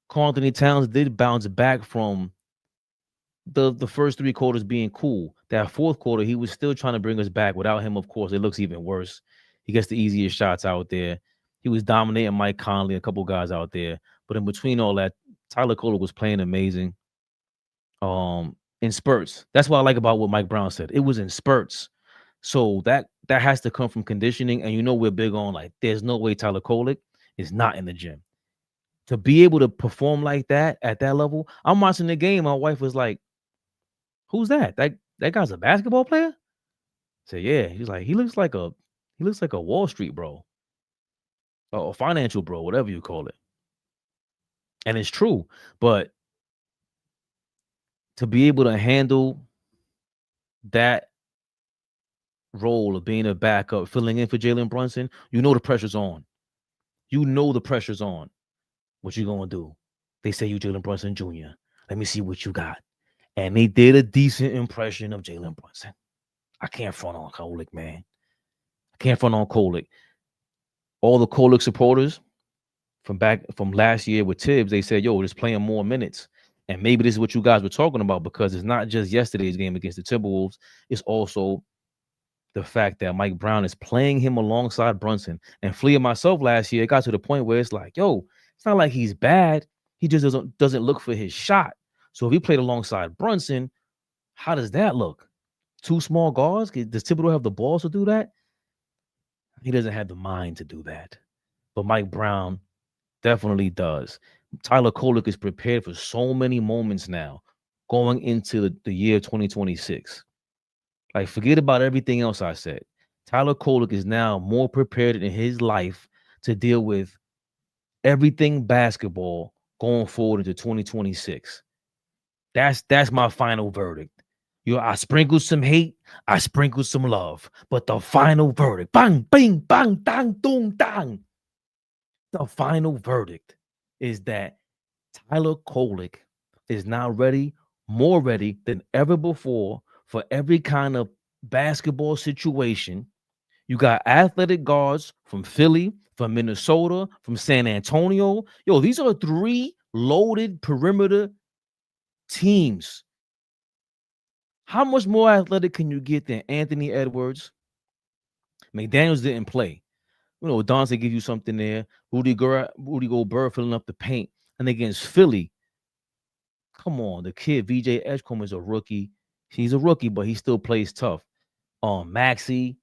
Karl Anthony Towns did bounce back from the first 3 quarters being cool. That fourth quarter, he was still trying to bring us back. Without him, of course, it looks even worse. He gets the easiest shots out there. He was dominating Mike Conley, a couple guys out there. But in between all that, Tyler Kolek was playing amazing in spurts. That's what I like about what Mike Brown said. It was in spurts. So that has to come from conditioning. And you know we're big on, like, there's no way Tyler Kolek is not in the gym. To be able to perform like that at that level, I'm watching the game. My wife was like, who's that? That guy's a basketball player? I said, yeah. He's like, he looks like a Wall Street bro. Or a financial bro, whatever you call it. And it's true. But to be able to handle that role of being a backup, filling in for Jalen Brunson, you know the pressure's on. What you gonna do? They say you Jalen Brunson Jr. Let me see what you got. And they did a decent impression of Jalen Brunson. I can't front on Kolek, man. All the Kolek supporters from last year with Tibbs, they said, yo, just playing more minutes. And maybe this is what you guys were talking about, because it's not just yesterday's game against the Timberwolves. It's also the fact that Mike Brown is playing him alongside Brunson. And Flea and myself last year, it got to the point where it's like, yo, it's not like he's bad. He just doesn't look for his shot. So if he played alongside Brunson, how does that look? 2 small guards? Does Thibodeau have the balls to do that? He doesn't have the mind to do that. But Mike Brown definitely does. Tyler Kolek is prepared for so many moments now going into the year 2026. Like, forget about everything else I said. Tyler Kolek is now more prepared in his life to deal with everything basketball going forward into 2026. That's my final verdict. I sprinkled some hate, I sprinkled some love, but the final verdict, bang, bing, bang, dang, dong, dang. The final verdict is that Tyler Kolek is now ready, more ready than ever before for every kind of basketball situation. You got athletic guards from Philly, from Minnesota, from San Antonio. Yo, these are 3 loaded perimeter teams. How much more athletic can you get than Anthony Edwards? McDaniels didn't play. Dante give you something there. Rudy Gobert filling up the paint. And against Philly, come on, the kid VJ Edgecombe is a rookie. He's a rookie, but he still plays tough. Maxey,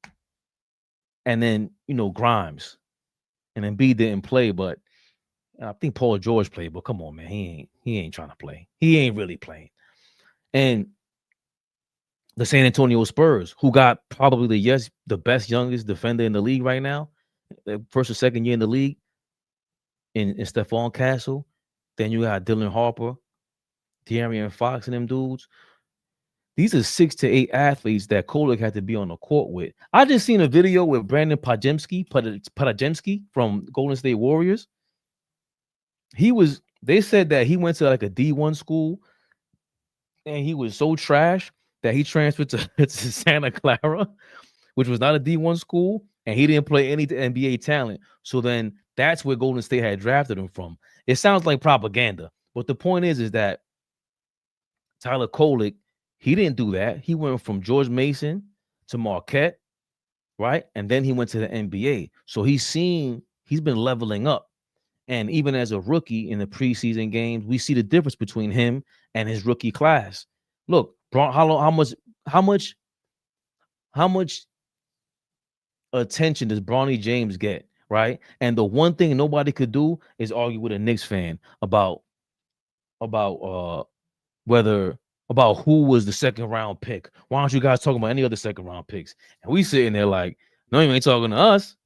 and then Grimes, and then B didn't play, but I think Paul George played. But come on, man, he ain't trying to play. He ain't really playing. And the San Antonio Spurs, who got probably the best youngest defender in the league right now, the first or second year in the league, in Stephon Castle. Then you got Dylan Harper, De'Aaron Fox, and them dudes. These are 6 to 8 athletes that Kolek had to be on the court with. I just seen a video with Brandon Podajemski from Golden State Warriors. They said that he went to like a D1 school and he was so trash that he transferred to Santa Clara, which was not a D1 school, and he didn't play any NBA talent. So then that's where Golden State had drafted him from. It sounds like propaganda, but the point is that Tyler Kolek, he didn't do that. He went from George Mason to Marquette, right? And then he went to the NBA. So he's been leveling up. And even as a rookie in the preseason games, we see the difference between him and his rookie class. Look, how much attention does Bronny James get, right? And the one thing nobody could do is argue with a Knicks fan about who was the second round pick. Why aren't you guys talking about any other second round picks? And we sitting there like, no, you ain't talking to us.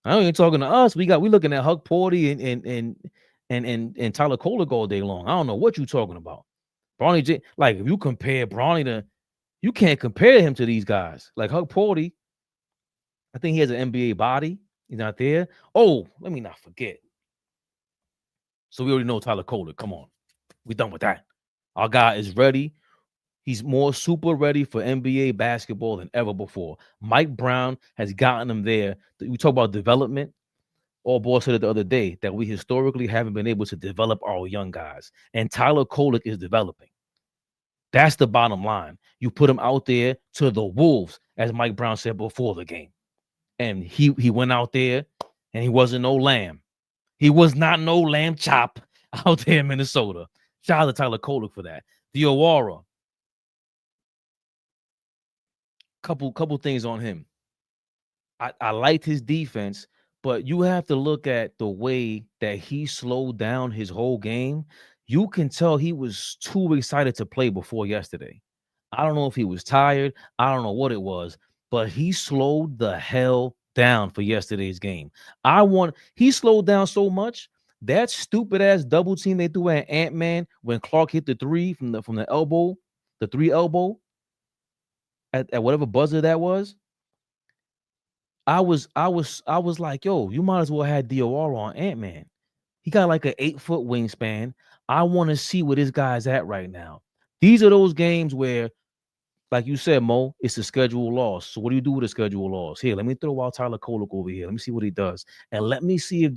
I ain't talking to us. We looking at Huck Porty and Tyler Kolek all day long. I don't know what you talking about. Bronny J, like if you compare Bronny you can't compare him to these guys. Like Huck Porty, I think he has an NBA body. He's not there. Oh, let me not forget. So we already know Tyler Kolek. Come on. We done with that. Our guy is ready. He's more super ready for NBA basketball than ever before. Mike Brown has gotten him there. We talk about development. AllBall said it the other day that we historically haven't been able to develop our young guys. And Tyler Kolek is developing. That's the bottom line. You put him out there to the wolves, as Mike Brown said before the game. And he went out there and he wasn't no lamb. He was not no lamb chop out there in Minnesota. Shout out to Tyler Kolek for that. Diawara. Couple things on him. I liked his defense, but you have to look at the way that he slowed down his whole game. You can tell he was too excited to play before yesterday. I don't know if he was tired. I don't know what it was, but he slowed the hell down for yesterday's game. He slowed down so much. That stupid ass double team they threw at Ant-Man when Clark hit the 3 from the elbow, the 3 elbow at whatever buzzer that was. I was like, yo, you might as well have Diawara on Ant-Man. He got like an 8-foot wingspan. I want to see where this guy's at right now. These are those games where, like you said, Mo, it's a schedule loss. So what do you do with a schedule loss? Here, let me throw out Tyler Kolek over here. Let me see what he does. And let me see if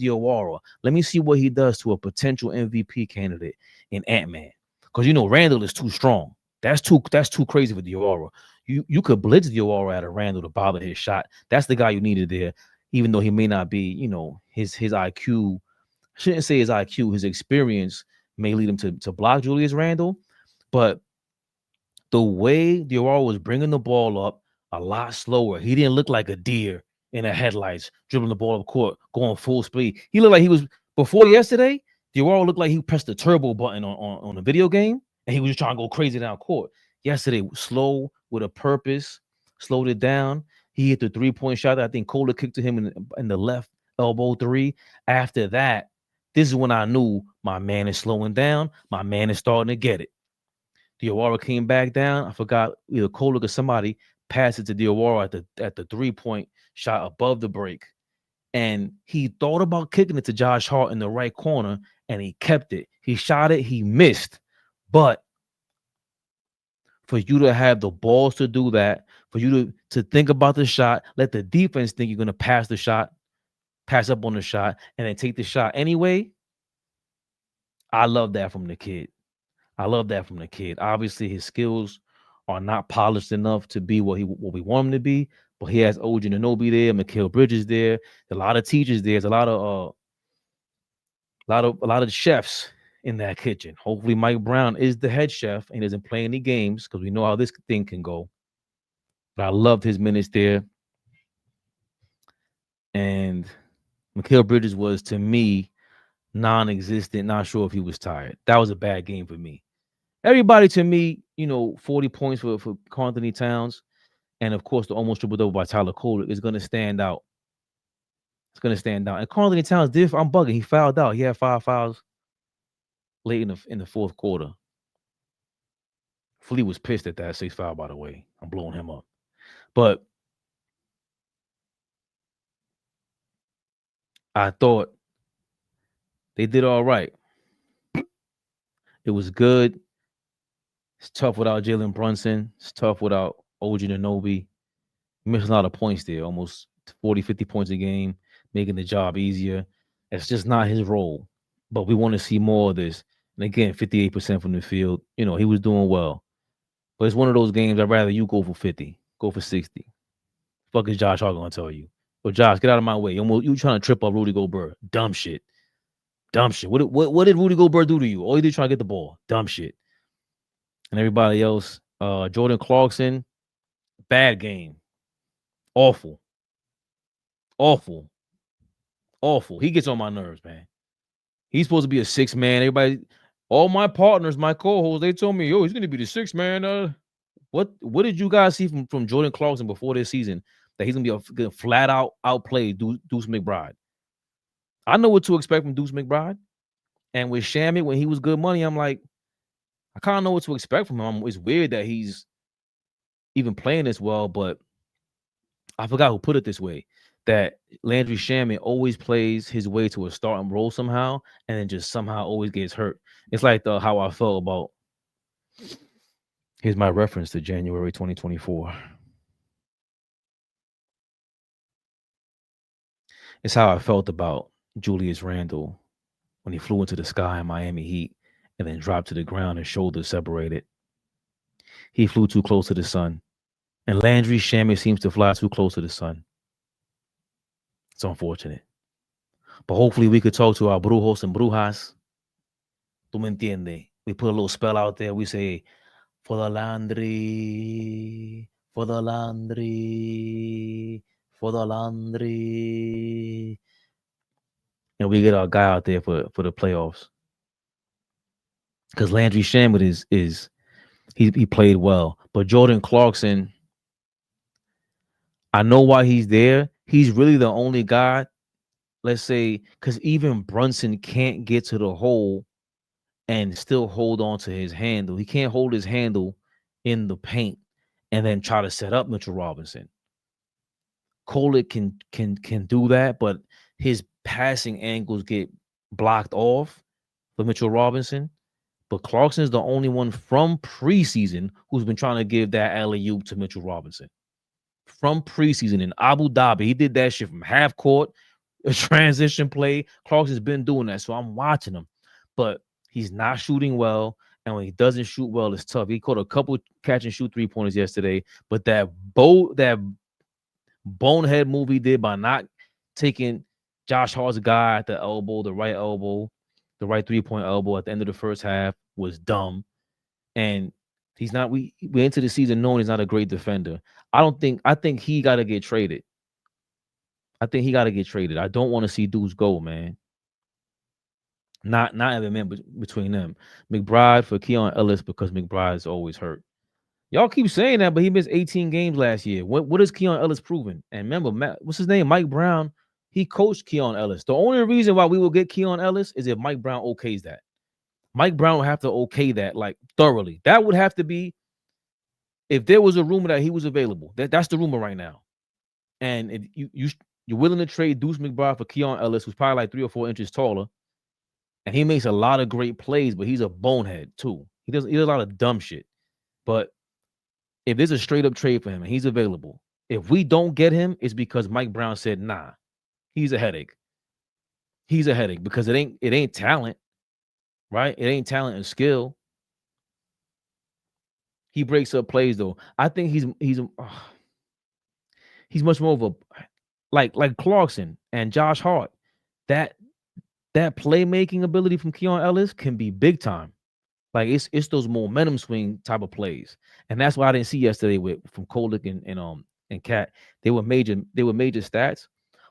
let me see what he does to a potential MVP candidate in Ant-Man. Because, Randall is too strong. That's too crazy for Diawara. You could blitz Diawara at a Randall to bother his shot. That's the guy you needed there, even though he may not be, his IQ. I shouldn't say his IQ. His experience may lead him to block Julius Randle. But the way Diawara was bringing the ball up a lot slower, he didn't look like a deer in the headlights, dribbling the ball up court, going full speed. He looked like he was before yesterday. Diawara looked like he pressed the turbo button on the video game, and he was just trying to go crazy down court. Yesterday, slow with a purpose, slowed it down. He hit the 3-point shot that I think Kohler kicked to him in the left elbow 3. After that, this is when I knew my man is slowing down. My man is starting to get it. Diawara came back down. I forgot either Kohler or somebody passed it to Diawara at the 3-point shot above the break. And he thought about kicking it to Josh Hart in the right corner, and he kept it. He shot it. He missed. But for you to have the balls to do that, for you to think about the shot, let the defense think you're going to pass the shot, pass up on the shot, and then take the shot anyway, I love that from the kid. I love that from the kid. Obviously, his skills are not polished enough to be what we want him to be, but he has OG Anunoby there, Mikal Bridges there, a lot of teachers there. There's a lot of chefs in that kitchen. Hopefully, Mike Brown is the head chef and doesn't play any games because we know how this thing can go. But I loved his minutes there. And Mikal Bridges was, to me, non-existent. Not sure if he was tired. That was a bad game for me. Everybody, to me, 40 points for Karl Anthony Towns. And, of course, the almost triple-double by Tyler Kohler is going to stand out. It's going to stand out. And Karl Anthony Towns did. I'm bugging. He fouled out. He had 5 fouls late in the fourth quarter. Flea was pissed at that 6 foul, by the way. I'm blowing him up. But I thought they did all right. It was good. It's tough without Jalen Brunson. It's tough without OG Anunoby. Missing a lot of points there, almost 40, 50 points a game, making the job easier. It's just not his role. But we want to see more of this. And again, 58% from the field. He was doing well. But it's one of those games I'd rather you go for 50, go for 60. Fuck is Josh Hart going to tell you? But Josh, get out of my way. You trying to trip up Rudy Gobert. Dumb shit. Dumb shit. What did Rudy Gobert do to you? All he did trying to get the ball. Dumb shit. And everybody else, Jordan Clarkson, bad game. Awful. Awful. Awful. He gets on my nerves, man. He's supposed to be a 6-man. Everybody, all my partners, my co-hosts, they told me, yo, he's going to be the 6-man. What did you guys see from Jordan Clarkson before this season that he's going to be a flat out outplay Deuce McBride? I know what to expect from Deuce McBride. And with Shamit, when he was good money, I'm like, I kind of know what to expect from him. It's weird that he's even playing this well, but I forgot who put it this way, that Landry Shamit always plays his way to a starting role somehow and then just somehow always gets hurt. It's like how I felt about, here's my reference to January 2024. It's how I felt about Julius Randle when he flew into the sky in Miami Heat and then dropped to the ground and shoulders separated. He flew too close to the sun. And Landry Shamit seems to fly too close to the sun. It's unfortunate. But hopefully we could talk to our brujos and brujas. Tu me entiende? We put a little spell out there. We say, for the laundry, for the laundry, for the laundry. And we get our guy out there for the playoffs. Because Landry Shamit he played well. But Jordan Clarkson, I know why he's there. He's really the only guy, let's say, because even Brunson can't get to the hole and still hold on to his handle. He can't hold his handle in the paint and then try to set up Mitchell Robinson. Kohler can do that, but his passing angles get blocked off for Mitchell Robinson. But Clarkson is the only one from preseason who's been trying to give that alley-oop to Mitchell Robinson. From preseason in Abu Dhabi, he did that shit from half court, a transition play. Clarkson's been doing that, so I'm watching him. But he's not shooting well, and when he doesn't shoot well, it's tough. He caught a couple catch-and-shoot three-pointers yesterday, but that bonehead move he did by not taking Josh Hart's guy at the elbow, the right 3-point elbow at the end of the first half was dumb. And he's not, we into the season knowing he's not a great defender. I think he got to get traded. I think he got to get traded. I don't want to see dudes go, man. Not even man between them. McBride for Keon Ellis because McBride is always hurt. Y'all keep saying that, but he missed 18 games last year. What is Keon Ellis proven? And remember, what's his name? Mike Brown. He coached Keon Ellis. The only reason why we will get Keon Ellis is if Mike Brown okays that. Mike Brown will have to okay that like thoroughly. That would have to be if there was a rumor that he was available. That's the rumor right now. And if you're willing to trade Deuce McBride for Keon Ellis, who's probably like 3 or 4 inches taller, and he makes a lot of great plays, but he's a bonehead too. He does a lot of dumb shit. But if there's a straight up trade for him and he's available, if we don't get him, it's because Mike Brown said, nah, he's a headache. He's a headache because it ain't talent, right? It ain't talent and skill. He breaks up plays though. I think he's much more of a like Clarkson and Josh Hart. That playmaking ability from Keon Ellis can be big time. Like it's those momentum swing type of plays, and that's why I didn't see yesterday from Kolek and Cat. They were major stats,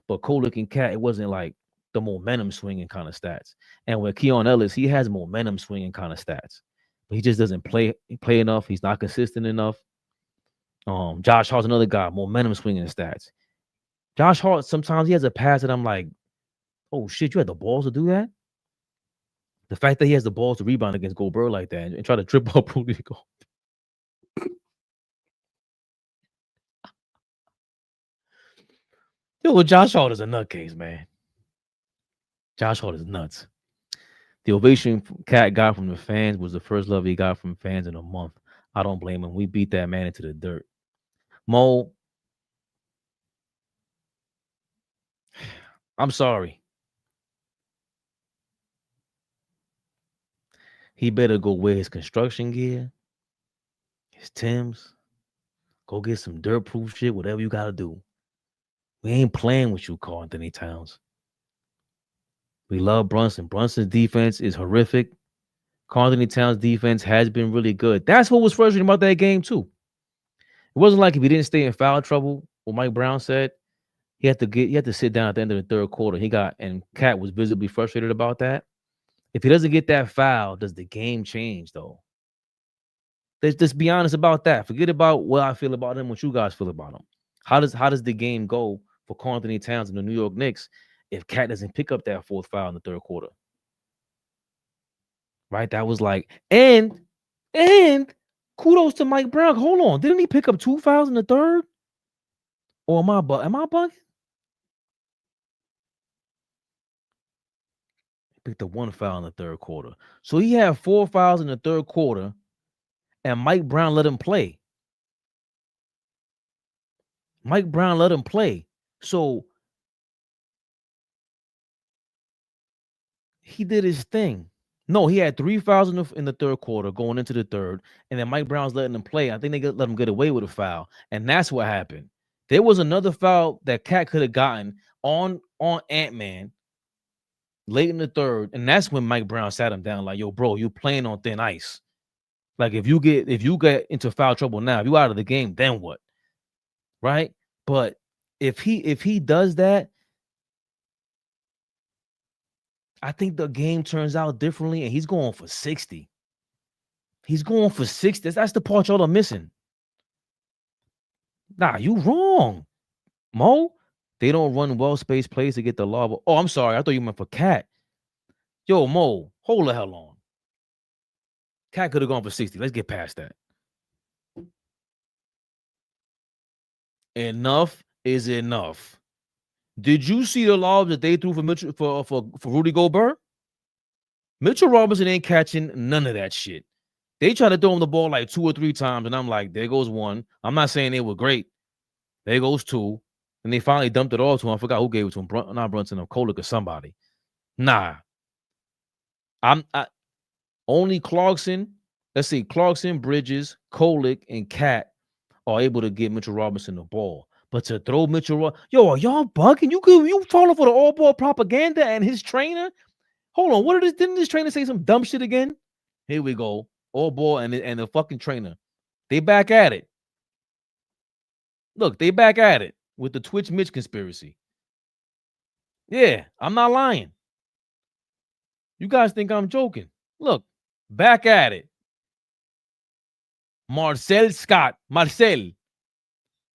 but Kolek and Cat, it wasn't like the momentum swinging kind of stats. And with Keon Ellis, he has momentum swinging kind of stats, but he just doesn't play enough. He's not consistent enough. Josh Hart's another guy, momentum swinging stats. Josh Hart, sometimes he has a pass that I'm like, oh shit, you had the balls to do that? The fact that he has the balls to rebound against Gobert like that and try to trip up Rudy Gobert. Yo, Josh Hart is a nutcase, man. Josh Hart is nuts. The ovation Cat got from the fans was the first love he got from fans in a month. I don't blame him. We beat that man into the dirt. Mo, I'm sorry. He better go wear his construction gear, his Timbs, go get some dirt-proof shit, whatever you got to do. We ain't playing with you, Karl Anthony Towns. We love Brunson. Brunson's defense is horrific. Karl Anthony Towns' defense has been really good. That's what was frustrating about that game, too. It wasn't like if he didn't stay in foul trouble, what Mike Brown said, he had to sit down at the end of the third quarter. And Cat was visibly frustrated about that. If he doesn't get that foul, does the game change, though? Let's just be honest about that. Forget about what I feel about him, what you guys feel about him. How does the game go for Karl Anthony Towns and the New York Knicks if Cat doesn't pick up that fourth foul in the third quarter? Right? That was like, and kudos to Mike Brown. Hold on. Didn't he pick up 2 fouls in the third? Or am I bugging? He picked up 1 foul in the third quarter. So he had 4 fouls in the third quarter, and Mike Brown let him play. So he did his thing. No, he had 3 fouls in the third quarter going into the third, and then Mike Brown's letting him play. I think they let him get away with a foul, and that's what happened. There was another foul that Cat could have gotten on Ant-Man late in the third, and that's when Mike Brown sat him down like, yo, bro, you playing on thin ice. Like if you get into foul trouble now, if you out of the game, then what? Right? But if he does that, I think the game turns out differently, and he's going for 60. He's going for 60. That's the part y'all are missing. Nah, you wrong, Mo. They don't run well-spaced plays to get the lob. Oh, I'm sorry. I thought you meant for Cat. Yo, Mo, hold the hell on. Cat could have gone for 60. Let's get past that. Enough is enough. Did you see the lob that they threw for Mitchell for Rudy Gobert? Mitchell Robinson ain't catching none of that shit. They tried to throw him the ball like 2 or 3 times, and I'm like, there goes 1. I'm not saying they were great. There goes 2. And they finally dumped it all to him. I forgot who gave it to him. Not Brunson or Kolek or somebody. Nah. Only Clarkson. Let's see. Clarkson, Bridges, Kolek, and Cat are able to get Mitchell Robinson the ball. But to throw Mitchell, yo, are y'all bugging? You falling for the AllBall propaganda and his trainer? Hold on, didn't this trainer say some dumb shit again? Here we go. AllBall and the fucking trainer. They back at it. Look, they back at it with the Twitch Mitch conspiracy. Yeah, I'm not lying. You guys think I'm joking. Look, back at it. Marcel Scott. Marcel.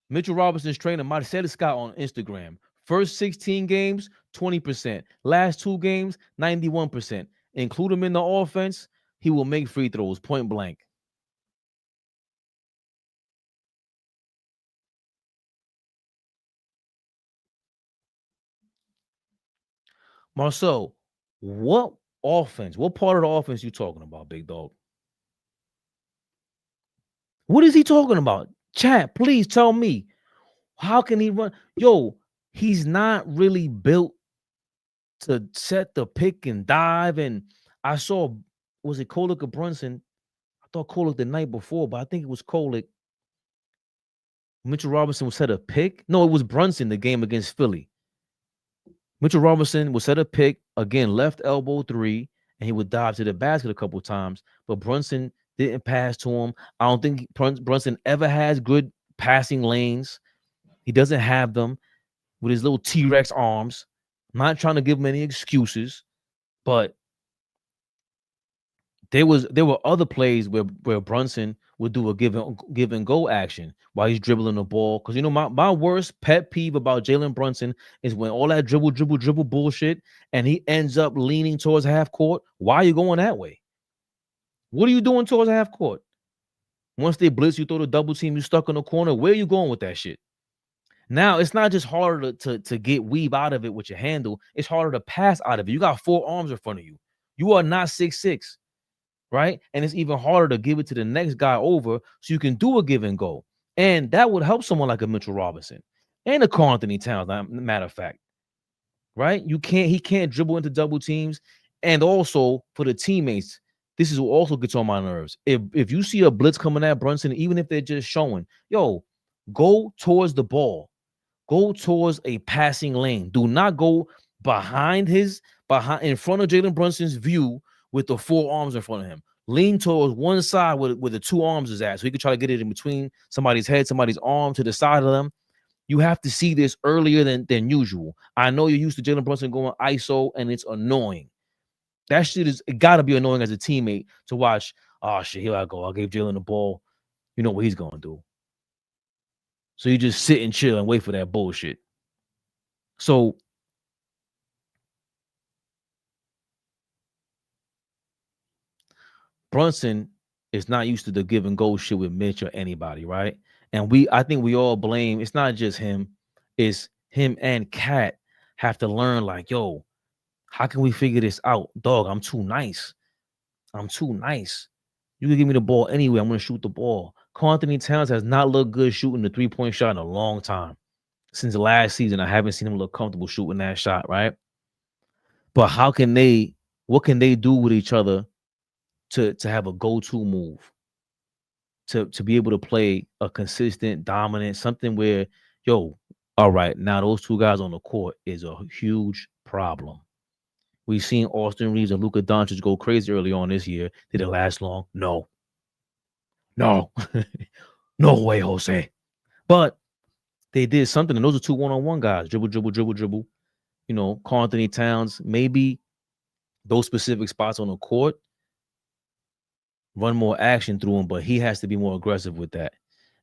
Mitchell Robinson's trainer, Marcel Scott, on Instagram. First 16 games, 20%. Last 2 games, 91%. Include him in the offense, he will make free throws, point blank. Marcel, what offense, what part of the offense you talking about, big dog? What is he talking about? Chat, please tell me. How can he run? Yo, he's not really built to set the pick and dive. And I saw, was it Kolek or Brunson? I thought Kolek the night before, but I think it was Kolek. Mitchell Robinson would set a pick. No, it was Brunson, the game against Philly. Mitchell Robinson would set a pick, again, left elbow 3, and he would dive to the basket a couple times. But Brunson didn't pass to him. I don't think Brunson ever has good passing lanes. He doesn't have them with his little T-Rex arms. I'm not trying to give him any excuses, but there were other plays where Brunson would do a give and go action while he's dribbling the ball. Because, you know, my worst pet peeve about Jalen Brunson is when all that dribble bullshit and he ends up leaning towards half court. Why are you going that way? What are you doing towards half court? Once they blitz, you throw the double team, you stuck in the corner. Where are you going with that shit? Now, it's not just harder to get weave out of it with your handle. It's harder to pass out of it. You got 4 arms in front of you. You are not 6'6", right? And it's even harder to give it to the next guy over so you can do a give and go. And that would help someone like a Mitchell Robinson and a Karl Anthony Towns, matter of fact, right? He can't dribble into double teams. And also for the teammates, this is what also gets on my nerves. If you see a blitz coming at Brunson, even if they're just showing, yo, go towards the ball. Go towards a passing lane. Do not go behind in front of Jalen Brunson's view with the 4 arms in front of him. Lean towards one side where the 2 arms is at, so he can try to get it in between somebody's head, somebody's arm to the side of them. You have to see this earlier than usual. I know you're used to Jalen Brunson going ISO, and it's annoying. That shit it gotta be annoying as a teammate to watch. Oh shit, here I go. I gave Jalen the ball. You know what he's gonna do. So you just sit and chill and wait for that bullshit. So Brunson is not used to the give and go shit with Mitch or anybody, right? And I think we all blame, it's not just him, it's him and Cat have to learn, like, yo, how can we figure this out? Dog, I'm too nice. I'm too nice. You can give me the ball anyway. I'm going to shoot the ball. Karl Anthony Towns has not looked good shooting the 3-point shot in a long time. Since last season, I haven't seen him look comfortable shooting that shot, right? But what can they do with each other to have a go-to move? To be able to play a consistent, dominant, something where, yo, all right, now those 2 guys on the court is a huge problem. We've seen Austin Reeves and Luka Doncic go crazy early on this year. Did it last long? No. No. No way, Jose. But they did something, and those are 2 one-on-one guys. Dribble. You know, Karl Anthony Towns, maybe those specific spots on the court, run more action through him, but he has to be more aggressive with that.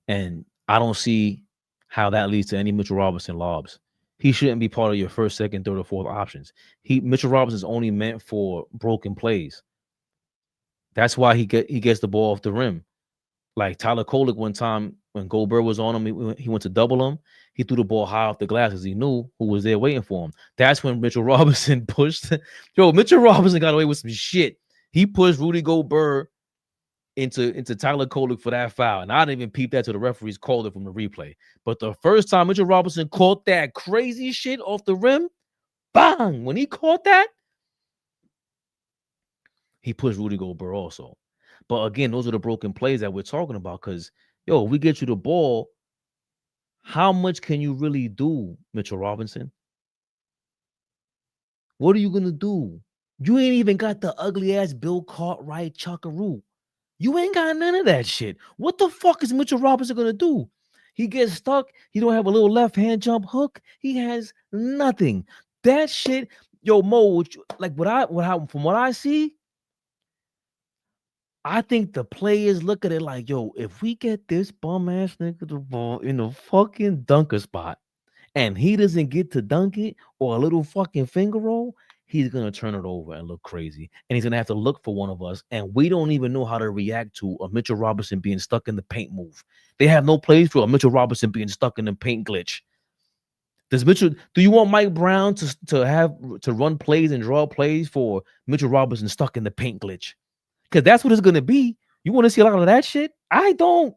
And I don't see how that leads to any Mitchell Robinson lobs. He shouldn't be part of your first, second, third, or fourth options. Mitchell Robinson is only meant for broken plays. That's why he gets the ball off the rim. Like Tyler Kolek one time when Goldberg was on him, he went to double him. He threw the ball high off the glass because he knew who was there waiting for him. That's when Mitchell Robinson pushed. Yo, Mitchell Robinson got away with some shit. He pushed Rudy Gobert into Tyler Kolek for that foul. And I didn't even peep that till the referees called it from the replay. But the first time Mitchell Robinson caught that crazy shit off the rim, bang! When he caught that, he pushed Rudy Gobert also. But again, those are the broken plays that we're talking about. Because, yo, if we get you the ball, how much can you really do, Mitchell Robinson? What are you going to do? You ain't even got the ugly-ass Bill Cartwright chuckaroo. You ain't got none of that shit. What the fuck is Mitchell Robinson going to do? He gets stuck. He don't have a little left-hand jump hook. He has nothing. That shit, yo, Mo, like from what I see, I think the players look at it like, yo, if we get this bum ass nigga the ball in the fucking dunker spot and he doesn't get to dunk it or a little fucking finger roll, he's gonna turn it over and look crazy. And he's gonna have to look for one of us. And we don't even know how to react to a Mitchell Robinson being stuck in the paint move. They have no plays for a Mitchell Robinson being stuck in the paint glitch. Do you want Mike Brown to run plays and draw plays for Mitchell Robinson stuck in the paint glitch? Because that's what it's gonna be. You want to see a lot of that shit? I don't.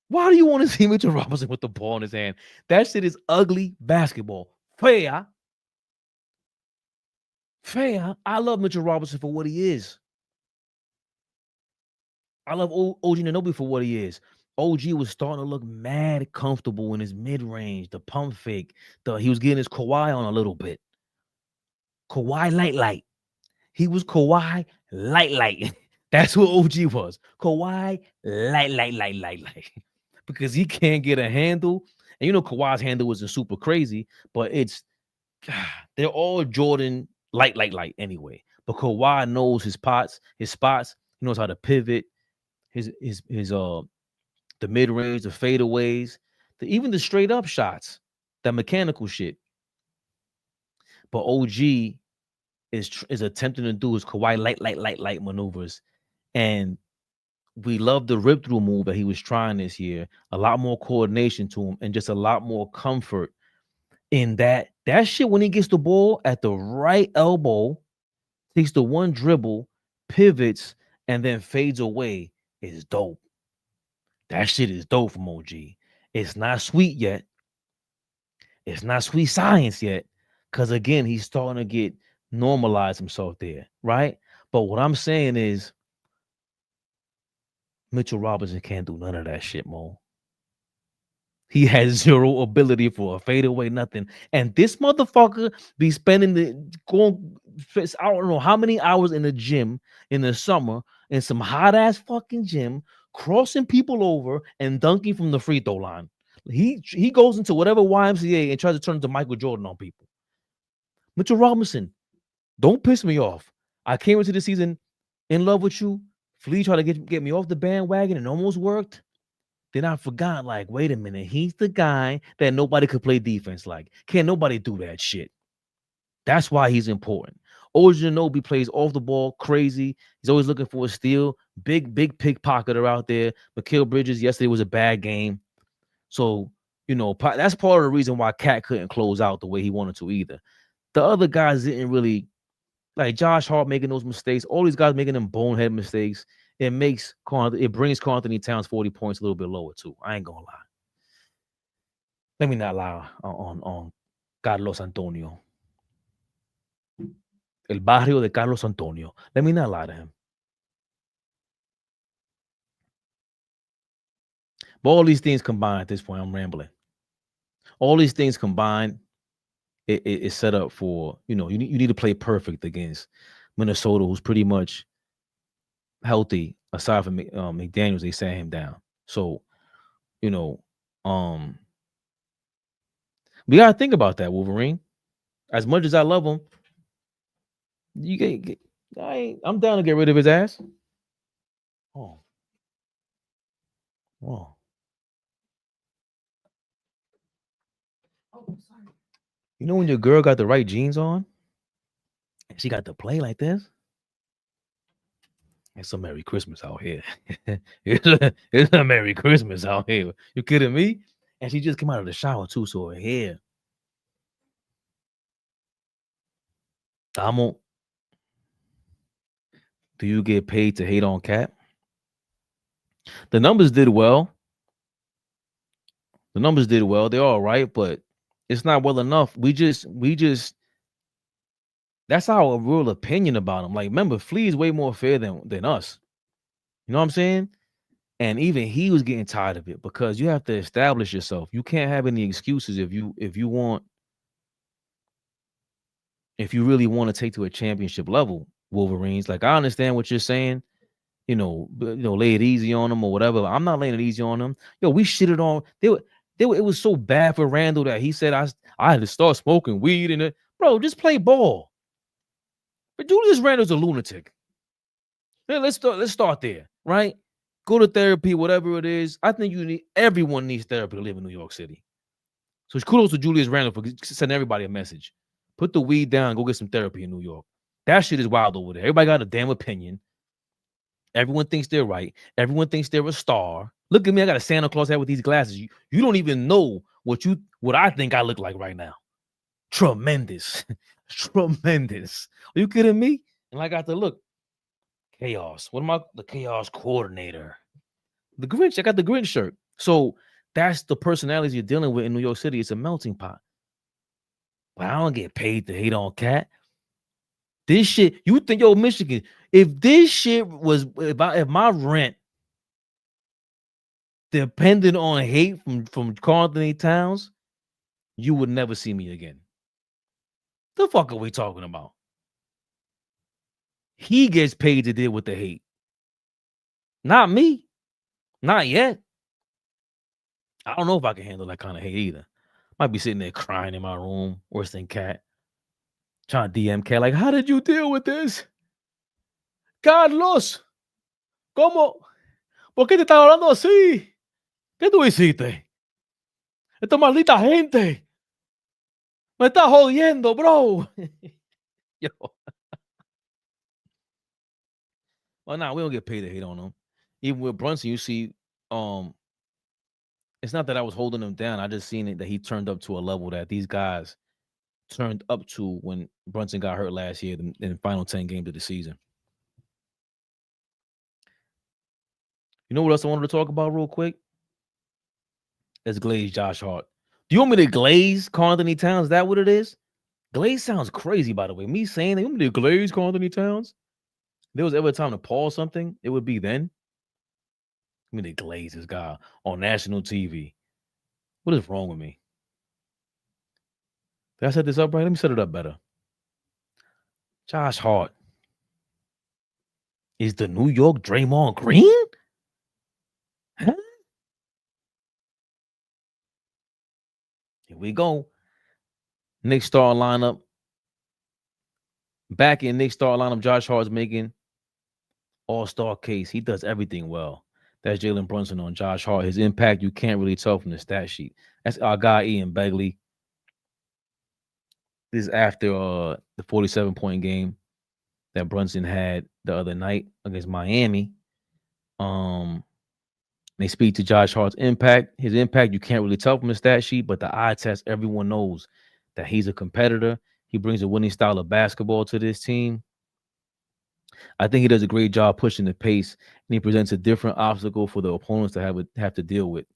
Why do you want to see Mitchell Robinson with the ball in his hand? That shit is ugly basketball. Fair. I love Mitchell Robinson for what he is. I love OG Anunoby for what he is. OG was starting to look mad comfortable in his mid-range, the pump fake. He was getting his Kawhi on a little bit. Kawhi light. He was Kawhi light. That's what OG was. Kawhi light. Because he can't get a handle. And you know Kawhi's handle wasn't super crazy, but they're all Jordan light anyway. But Kawhi knows his spots. He knows how to pivot. His the mid-range, the fadeaways, even the straight up shots, that mechanical shit. But OG is attempting to do his Kawhi light maneuvers. And we love the rip through move that he was trying this year. A lot more coordination to him and just a lot more comfort in that shit when he gets the ball at the right elbow, takes the one dribble, pivots, and then fades away is dope. That shit is dope from OG. It's not sweet yet. It's not sweet science yet. Because again, he's starting to get normalize himself there, right? But what I'm saying is Mitchell Robinson can't do none of that shit, Mo. He has zero ability for a fadeaway, nothing. And this motherfucker be spending I don't know how many hours in the gym in the summer in some hot ass fucking gym, crossing people over and dunking from the free throw line. He goes into whatever YMCA and tries to turn into Michael Jordan on people. Mitchell Robinson, don't piss me off. I came into the season in love with you. Flea tried to get me off the bandwagon and almost worked. Then I forgot, like, wait a minute. He's the guy that nobody could play defense like. Can't nobody do that shit. That's why he's important. OG Anunoby plays off the ball crazy. He's always looking for a steal. Big pickpocketer out there. Mikal Bridges yesterday was a bad game. So, you know, that's part of the reason why Cat couldn't close out the way he wanted to either. The other guys didn't really, like Josh Hart making those mistakes. All these guys making them bonehead mistakes. It brings Karl Anthony Towns 40 points a little bit lower too. I ain't gonna lie. Let me not lie on Carlos Antonio. El barrio de Carlos Antonio. Let me not lie to him. But all these things combined at this point, I'm rambling. All these things combined, it's set up for, you know, you need to play perfect against Minnesota, who's pretty much healthy. Aside from McDaniels, they sat him down. So, you know, we gotta think about that, Wolverine. As much as I love him, I'm down to get rid of his ass. Oh. Sorry. You know when your girl got the right jeans on and she got to play like this? It's a Merry Christmas out here. it's a Merry Christmas out here. You kidding me? And she just came out of the shower too, so her hair. Tamo, do you get paid to hate on Cat? The numbers did well. They're all right, but it's not well enough. We just that's our real opinion about him. Like, remember, Flea is way more fair than us. You know what I'm saying? And even he was getting tired of it because you have to establish yourself. You can't have any excuses if you really want to take to a championship level, Wolverines. Like, I understand what you're saying. You know, lay it easy on them or whatever. I'm not laying it easy on them. Yo, we shitted on. It was so bad for Randall that he said I had to start smoking weed and bro, just play ball. But Julius Randle's a lunatic. Let's start there, right? Go to therapy, whatever it is. I think everyone needs therapy to live in New York City. So kudos to Julius Randle for sending everybody a message. Put the weed down, go get some therapy in New York. That shit is wild over there. Everybody got a damn opinion. Everyone thinks they're right. Everyone thinks they're a star. Look at me, I got a Santa Claus hat with these glasses. You don't even know what I think I look like right now. Tremendous. Tremendous. Are you kidding me? And I got to look. Chaos. What am I? The chaos coordinator. The Grinch. I got the Grinch shirt. So that's the personalities you're dealing with in New York City. It's a melting pot. But I don't get paid to hate on Cat. This shit, you think, yo, Michigan, if this shit was, if my rent depended on hate from Karl Anthony Towns, you would never see me again. The fuck are we talking about? He gets paid to deal with the hate. Not me. Not yet. I don't know if I can handle that kind of hate either. Might be sitting there crying in my room, worse than Cat. Trying to DM Cat, like, how did you deal with this? Carlos, ¿cómo? ¿Por qué te estás hablando así? ¿Qué tú hiciste? Esta maldita gente. Me está jodiendo, bro. Yo. Well, nah, we don't get paid to hate on them. Even with Brunson, you see, it's not that I was holding him down. I just seen it that he turned up to a level that these guys turned up to when Brunson got hurt last year in the final 10 games of the season. You know what else I wanted to talk about real quick? Let's glaze Josh Hart. Do you want me to glaze Karl Anthony Towns? Is that what it is? Glaze sounds crazy, by the way. Me saying that, you want me to glaze Karl Anthony Towns? If there was ever a time to pause something, it would be then. I mean, they glaze this guy on national TV. What is wrong with me? Did I set this up right? Let me set it up better. Josh Hart is the New York Draymond Green? Huh? Here we go. Knicks star lineup. Back in Knicks star lineup, Josh Hart's making all-star case. He does everything well. That's Jalen Brunson on Josh Hart. His impact, you can't really tell from the stat sheet. That's our guy, Ian Begley. This is after the 47-point game that Brunson had the other night against Miami. They speak to Josh Hart's impact. His impact, you can't really tell from the stat sheet, but the eye test, everyone knows that he's a competitor. He brings a winning style of basketball to this team. I think he does a great job pushing the pace, and he presents a different obstacle for the opponents to have to deal with.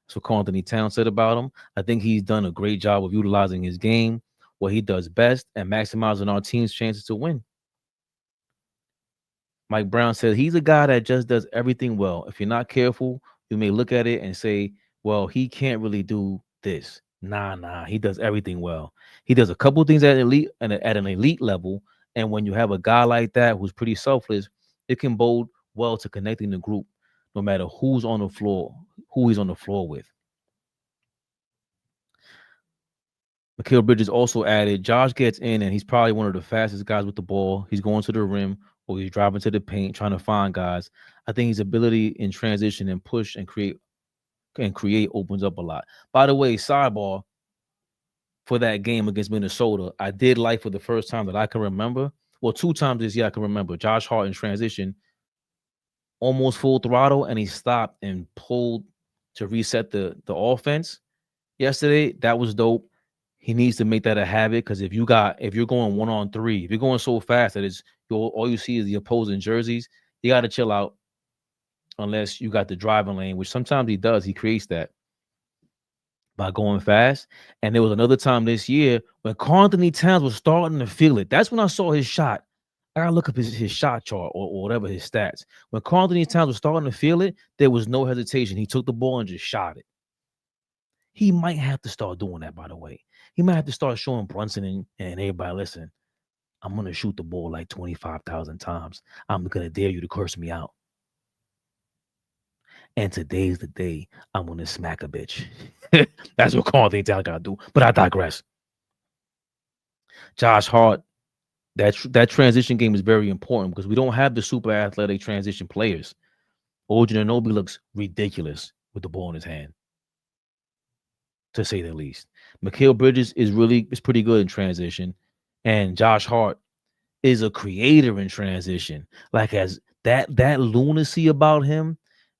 That's what Karl Anthony Towns said about him. I think he's done a great job of utilizing his game, what he does best, and maximizing our team's chances to win. Mike Brown says he's a guy that just does everything well. If you're not careful, you may look at it and say, well, he can't really do this. Nah, he does everything well. He does a couple things at an elite level, and when you have a guy like that who's pretty selfless, it can bode well to connecting the group, no matter who's on the floor, who he's on the floor with. Mikal Bridges also added, Josh gets in, and he's probably one of the fastest guys with the ball. He's going to the rim, or he's driving to the paint, trying to find guys. I think his ability in transition and push and create opens up a lot. By the way, sidebar, for that game against Minnesota, I did like for the first time that I can remember. Well, 2 times this year I can remember. Josh Hart in transition, almost full throttle, and he stopped and pulled to reset the offense. Yesterday, that was dope. He needs to make that a habit, because if you're going 1-on-3, if you're going so fast that all you see is the opposing jerseys, you got to chill out. Unless you got the driving lane, which sometimes he does. He creates that by going fast. And there was another time this year when Karl Anthony Towns was starting to feel it. That's when I saw his shot. I gotta look up his shot chart or whatever his stats. When Karl Anthony Towns was starting to feel it, there was no hesitation. He took the ball and just shot it. He might have to start doing that, by the way. He might have to start showing Brunson and everybody, listen, I'm going to shoot the ball like 25,000 times. I'm going to dare you to curse me out. And today's the day I'm gonna smack a bitch. That's what Carl Anthony Towns gotta do. But I digress. Josh Hart, that transition game is very important because we don't have the super athletic transition players. OG Anunoby looks ridiculous with the ball in his hand, to say the least. Mikal Bridges is pretty good in transition, and Josh Hart is a creator in transition. Like, as that lunacy about him,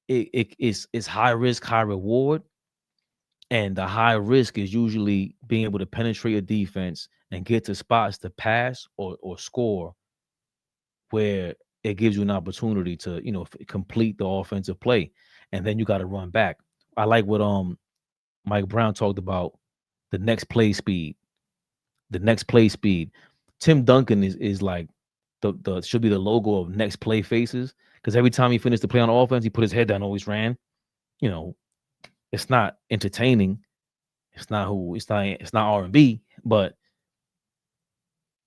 it's high risk, high reward. And the high risk is usually being able to penetrate a defense and get to spots to pass or score where it gives you an opportunity to, complete the offensive play. And then you got to run back. I like what Mike Brown talked about, the next play speed. The next play speed. Tim Duncan is like the should be the logo of next play faces, because every time he finished the play on offense, he put his head down, always ran. It's not entertaining. It's not R&B, but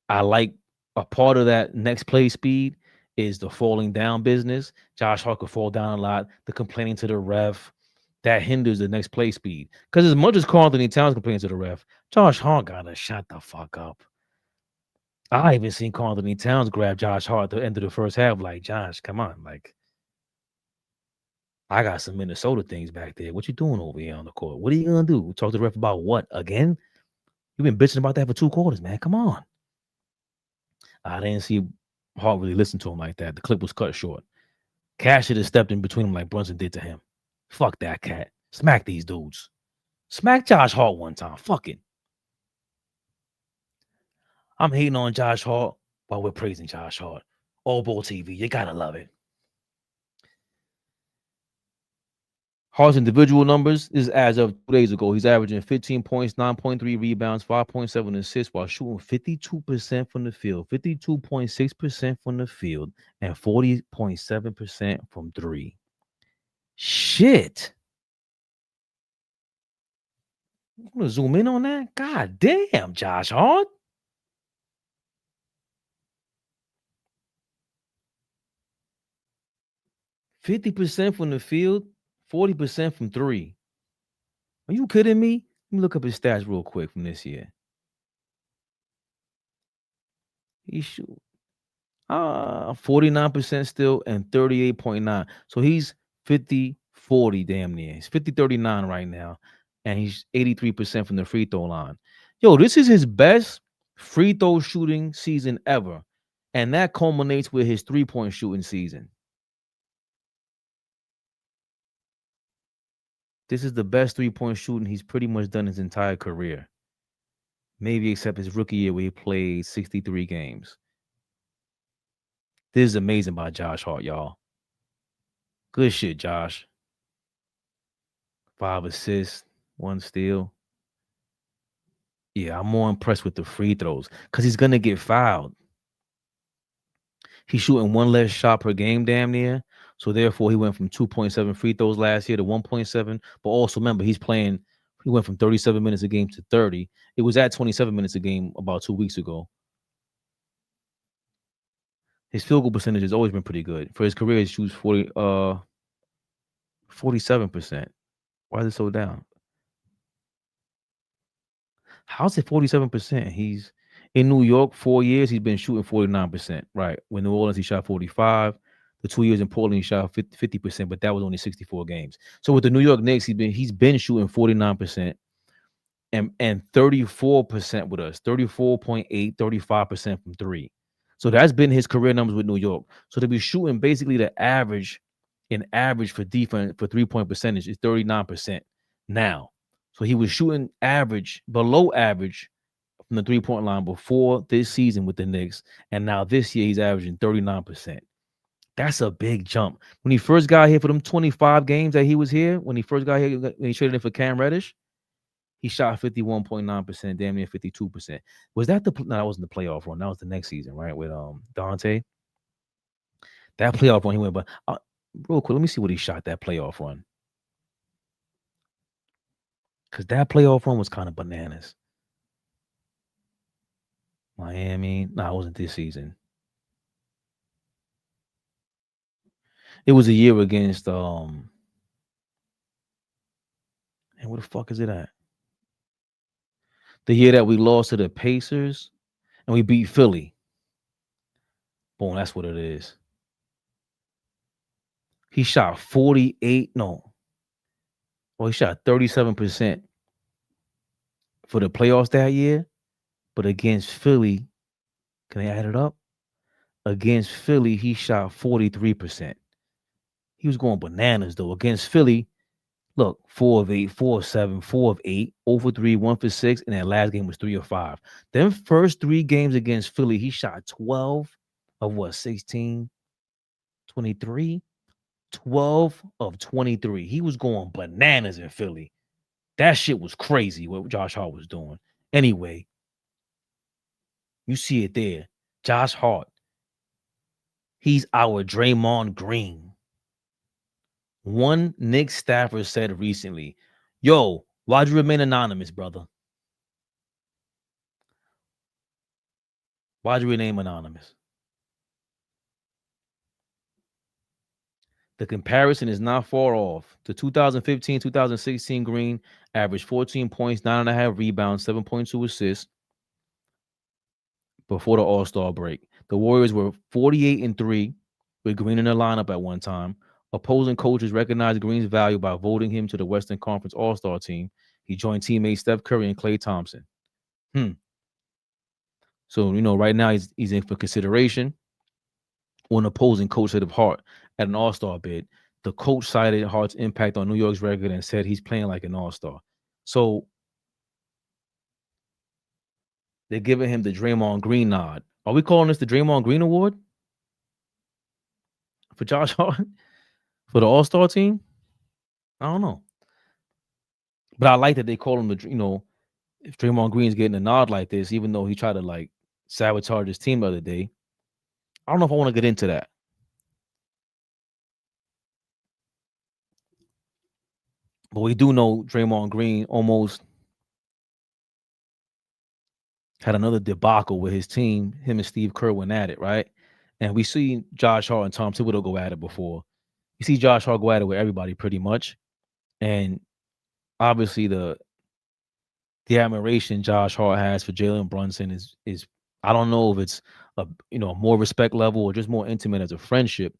I like a part of that next play speed is the falling down business. Josh Hart could fall down a lot. The complaining to the ref, that hinders the next play speed. Because as much as Carl Anthony Towns complaining to the ref, Josh Hart gotta shut the fuck up. I even seen Carl Anthony Towns grab Josh Hart at the end of the first half, like, Josh, come on, like, I got some Minnesota things back there. What you doing over here on the court? What are you gonna do? Talk to the ref about what again? You've been bitching about that for 2 quarters, man. Come on. I didn't see Hart really listen to him like that. The clip was cut short. Cash should have stepped in between him like Brunson did to him. Fuck that cat. Smack these dudes. Smack Josh Hart one time. Fuck it. I'm hating on Josh Hart while we're praising Josh Hart. AllBall TV. You gotta love it. Hart's individual numbers is as of 2 days ago. He's averaging 15 points, 9.3 rebounds, 5.7 assists while shooting 52% from the field, 52.6% from the field, and 40.7% from 3. Shit. I'm going to zoom in on that. God damn, Josh Hart. %50 from the field, 40% from 3. Are you kidding me? Let me look up his stats real quick from this year. He shoot 49% still and 38.9. So he's 50-40 damn near. He's 50-39 right now. And he's 83% from the free throw line. Yo, this is his best free throw shooting season ever. And that culminates with his 3-point shooting season. This is the best 3-point shooting he's pretty much done his entire career. Maybe except his rookie year where he played 63 games. This is amazing by Josh Hart, y'all. Good shit, Josh. 5 assists, 1 steal. Yeah, I'm more impressed with the free throws because he's going to get fouled. He's shooting 1 less shot per game damn near. So therefore, he went from 2.7 free throws last year to 1.7. But also remember, he went from 37 minutes a game to 30. It was at 27 minutes a game about 2 weeks ago. His field goal percentage has always been pretty good. For his career, he shoots 47%. Why is it so down? How's it 47%? He's in New York 4 years. He's been shooting 49%. Right. When New Orleans, he shot 45. The 2 years in Portland, he shot 50%, but that was only 64 games. So with the New York Knicks, he's been shooting 49% and 34% with us. 34.8, 35% from 3. So that's been his career numbers with New York. So to be shooting basically the average for defense for 3-point percentage is 39% now. So he was shooting below average from the 3-point line before this season with the Knicks. And now this year he's averaging 39%. That's a big jump. When he first got here for them 25 games that he was here, when he first got here, when he traded in for Cam Reddish, he shot 51.9%, damn near 52%. Was that no, that wasn't the playoff run. That was the next season, right? With Dante. That playoff run he went, but real quick, let me see what he shot that playoff run. Because that playoff run was kind of bananas. Miami. No, it wasn't this season. It was a year against And where the fuck is it at? The year that we lost to the Pacers and we beat Philly. Boom, that's what it is. He shot 48. No. Well, he shot 37% for the playoffs that year. But against Philly, can I add it up? Against Philly, he shot 43%. He was going bananas, though. Against Philly, look, 4 of 8, 4 of 7, 4 of 8, 0 for 3, 1 for 6, and that last game was 3 of 5. Them first 3 games against Philly, he shot 12 of what, 16, 23? 12 of 23. He was going bananas in Philly. That shit was crazy what Josh Hart was doing. Anyway, you see it there. Josh Hart. He's our Draymond Green. One Knicks staffer said recently, yo, why'd you remain anonymous, brother? Why'd you remain anonymous? The comparison is not far off. The 2015-2016 Green averaged 14 points, 9.5 rebounds, 7.2 assists before the All-Star break. The Warriors were 48-3 with Green in the lineup at one time. Opposing coaches recognized Green's value by voting him to the Western Conference All-Star team. He joined teammates Steph Curry and Klay Thompson. So, right now he's in for consideration. One opposing coach said of Hart at an All-Star bid. The coach cited Hart's impact on New York's record and said he's playing like an All-Star. So they're giving him the Draymond Green nod. Are we calling this the Draymond Green Award for Josh Hart for the All-Star team? I don't know. But I like that they call him if Draymond Green's getting a nod like this, even though he tried to sabotage his team the other day. I don't know if I want to get into that. But we do know Draymond Green almost had another debacle with his team. Him and Steve Kerr went at it, right? And we see Josh Hart and Tom Thibodeau go at it before. You see Josh Hart go at it with everybody pretty much. And obviously the admiration Josh Hart has for Jalen Brunson is I don't know if it's a more respect level or just more intimate as a friendship.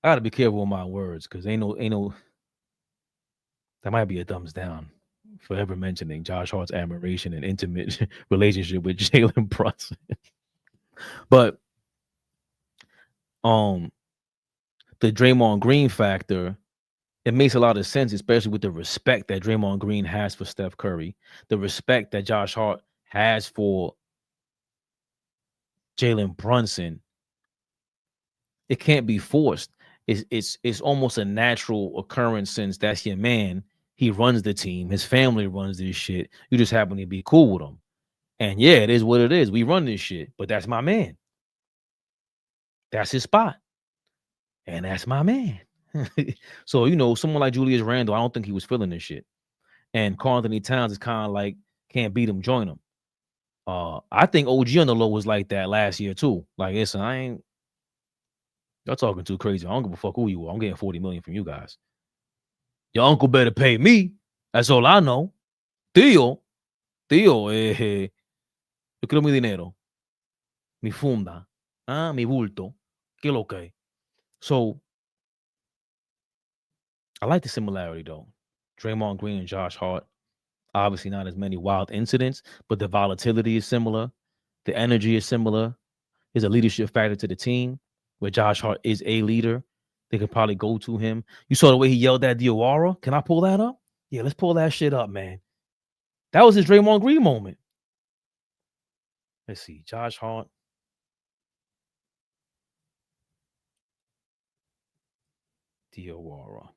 I gotta be careful with my words because ain't no that might be a thumbs down for ever mentioning Josh Hart's admiration and intimate relationship with Jalen Brunson. But the Draymond Green factor, it makes a lot of sense, especially with the respect that Draymond Green has for Steph Curry, the respect that Josh Hart has for Jalen Brunson. It can't be forced. It's almost a natural occurrence since that's your man. He runs the team. His family runs this shit. You just happen to be cool with him. And yeah, it is what it is. We run this shit, but that's my man. That's his spot. And that's my man. So, someone like Julius Randle, I don't think he was feeling this shit. And Karl Anthony Towns is kind of like, can't beat him, join him. I think OG on the low was like that last year too. Like, listen, y'all talking too crazy. I don't give a fuck who you are. I'm getting $40 million from you guys. Your uncle better pay me. That's all I know. Tío, yo quiero mi dinero. Mi funda. Mi bulto. Que lo que. So, I like the similarity, though. Draymond Green and Josh Hart. Obviously not as many wild incidents, but the volatility is similar. The energy is similar. There's a leadership factor to the team where Josh Hart is a leader. They could probably go to him. You saw the way he yelled at Diawara. Can I pull that up? Yeah, let's pull that shit up, man. That was his Draymond Green moment. Let's see. Josh Hart. Diawara.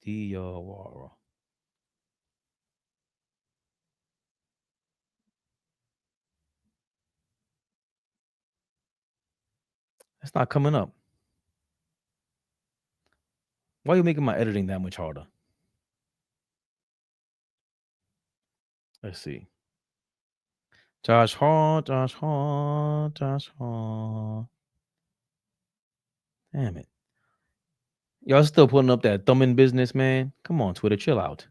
That's not coming up. Why are you making my editing that much harder? Let's see. Josh Hart. Damn it. Y'all still putting up that thumbing business, man. Come on, Twitter, chill out.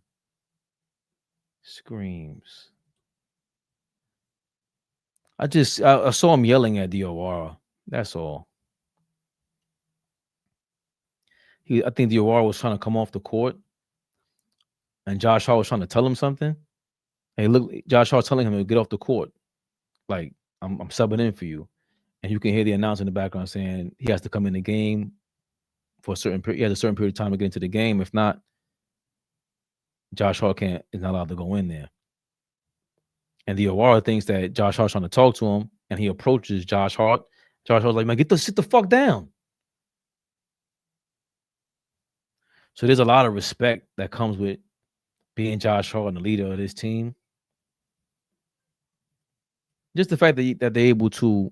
Screams. I saw him yelling at DOR. That's all. I think DOR was trying to come off the court, and Josh Hart was trying to tell him something. And look, Josh Hart telling him to get off the court. Like, I'm subbing in for you. And you can hear the announcer in the background saying he has to come in the game for a certain period. He has a certain period of time to get into the game. If not, Josh Hart is not allowed to go in there. And the DOR thinks that Josh Hart's trying to talk to him, and he approaches Josh Hart. Josh Hart's like, man, sit the fuck down. So there's a lot of respect that comes with being Josh Hart and the leader of this team. Just the fact that they're able to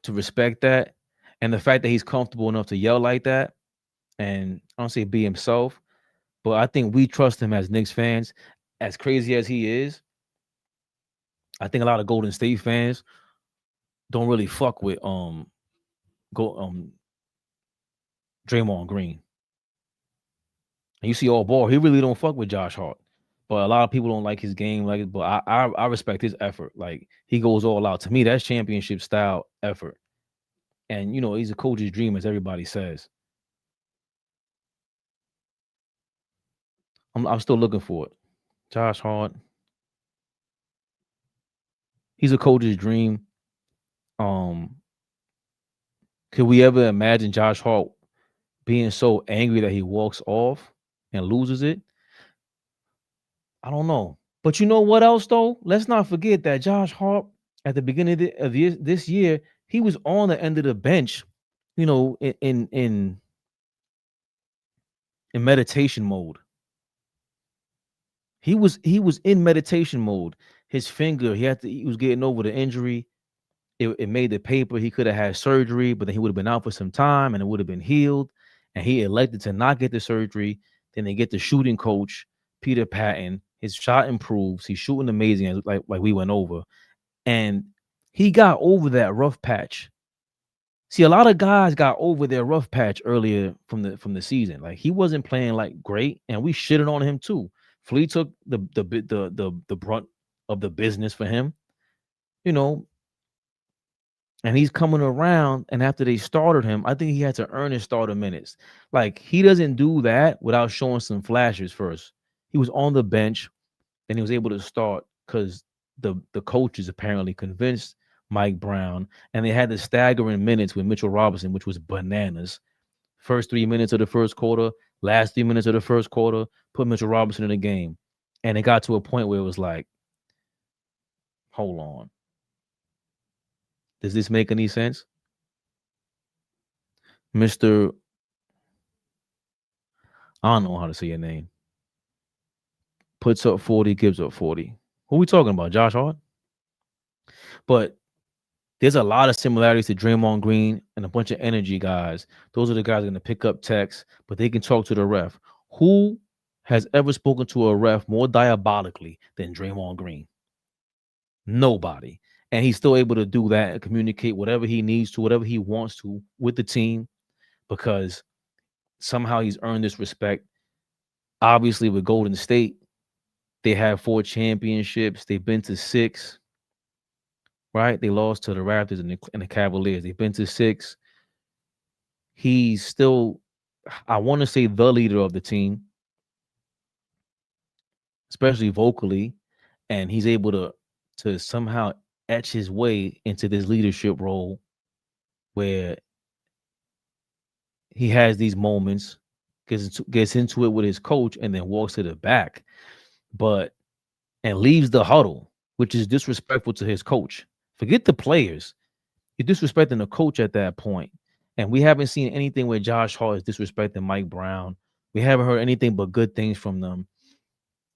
respect that, and the fact that he's comfortable enough to yell like that, and I don't say be himself, but I think we trust him as Knicks fans. As crazy as he is, I think a lot of Golden State fans don't really fuck with Draymond Green. And you see AllBall, he really don't fuck with Josh Hart. But a lot of people don't like his game, but I respect his effort. Like, he goes all out. To me, that's championship style effort. And he's a coach's dream, as everybody says. I'm still looking for it. Josh Hart. He's a coach's dream. Could we ever imagine Josh Hart being so angry that he walks off and loses it? I don't know. But you know what else, though? Let's not forget that Josh Hart, at the beginning of this year, he was on the end of the bench, in meditation mode. He was in meditation mode. His finger, he was getting over the injury. It made the paper. He could have had surgery, but then he would have been out for some time and it would have been healed. And he elected to not get the surgery. Then they get the shooting coach, Peter Patton. His shot improves. He's shooting amazing, like we went over. And he got over that rough patch. See, a lot of guys got over their rough patch earlier from the season. Like, he wasn't playing like great, and we shitted on him too. Flea took the brunt of the business for him, and he's coming around. And after they started him, I think he had to earn his starter minutes. Like, he doesn't do that without showing some flashes first. He was on the bench, and he was able to start because the coaches apparently convinced Mike Brown, and they had the staggering minutes with Mitchell Robinson, which was bananas. First 3 minutes of the first quarter, last 3 minutes of the first quarter, put Mitchell Robinson in the game. And it got to a point where it was like, hold on. Does this make any sense? Mr. I don't know how to say your name. Puts up 40, gives up 40. Who are we talking about? Josh Hart? But there's a lot of similarities to Draymond Green and a bunch of energy guys. Those are the guys that are going to pick up texts, but they can talk to the ref. Who has ever spoken to a ref more diabolically than Draymond Green? Nobody. And he's still able to do that and communicate whatever he needs to, whatever he wants to with the team, because somehow he's earned this respect. Obviously, with Golden State, they have 4 championships. They've been to 6. Right? They lost to the Raptors and the Cavaliers. They've been to 6. He's still, I want to say, the leader of the team, especially vocally, and he's able to somehow etch his way into this leadership role where he has these moments, gets into it with his coach, and then walks to the back, and leaves the huddle, which is disrespectful to his coach. Forget the players. You're disrespecting the coach at that point. And we haven't seen anything where Josh Hart is disrespecting Mike Brown. We haven't heard anything but good things from them.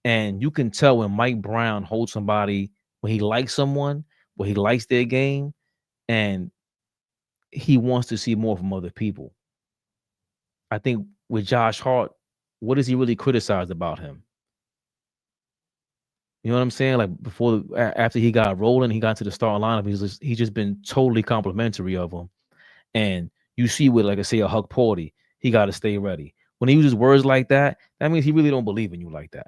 And you can tell when Mike Brown holds somebody, when he likes someone, when he likes their game, and he wants to see more from other people. I think with Josh Hart, what is he really criticized about him? You know what I'm saying? Like, after he got rolling, he got to the starting lineup. He's just been totally complimentary of him. And You see with, like I say, a Huck Paudy, he got to stay ready. When he uses words like that, that means he really don't believe in you like that.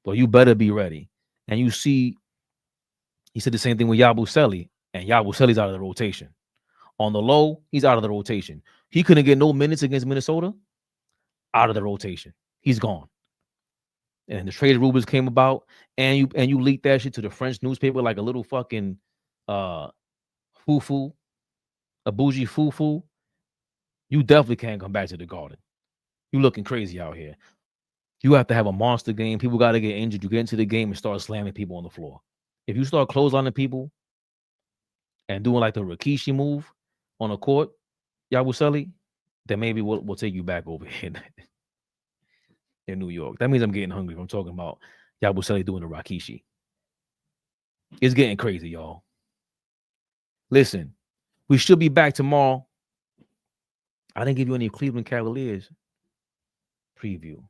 But you better be ready. And you see, he said the same thing with Yabusele, and Yabusele's out of the rotation. On the low, he's out of the rotation. He couldn't get no minutes against Minnesota. Out of the rotation. He's gone. And the trade rumors came about, and you leaked that shit to the French newspaper like a little fucking foo-foo, a bougie foo-foo. You definitely can't come back to the Garden. You looking crazy out here. You have to have a monster game. People got to get injured. You get into the game and start slamming people on the floor. If you start clotheslining people and doing like the Rikishi move on the court, Yabusele, then maybe we'll take you back over here in New York. That means I'm getting hungry if I'm talking about Yabusele doing the Rikishi. It's getting crazy, y'all. Listen, we should be back tomorrow. I didn't give you any Cleveland Cavaliers preview.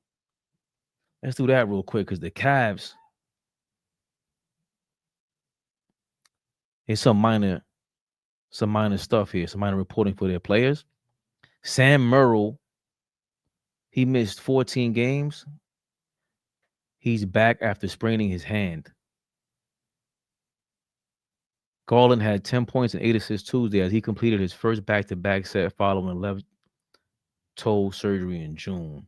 Let's do that real quick because the Cavs, it's some minor stuff here, some minor reporting for their players. Sam Merrill, he missed 14 games. He's back after spraining his hand. Garland had 10 points and 8 assists Tuesday as he completed his first back-to-back set following left toe surgery in June.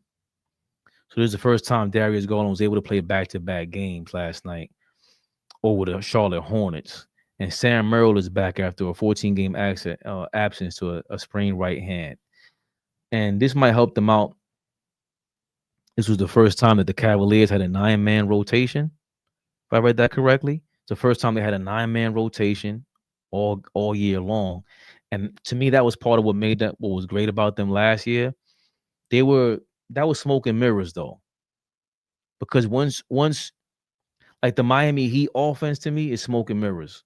So this is the first time Darius Garland was able to play back-to-back games last night over the Charlotte Hornets. And Sam Merrill is back after a 14-game absence to a sprained right hand. And this might help them out. This was the first time that the Cavaliers had a 9-man rotation. If I read that correctly, it's the first time they had a 9-man rotation all year long. And to me, that was part of what was great about them last year. That was smoke and mirrors though. Because once like the Miami Heat offense to me is smoke and mirrors.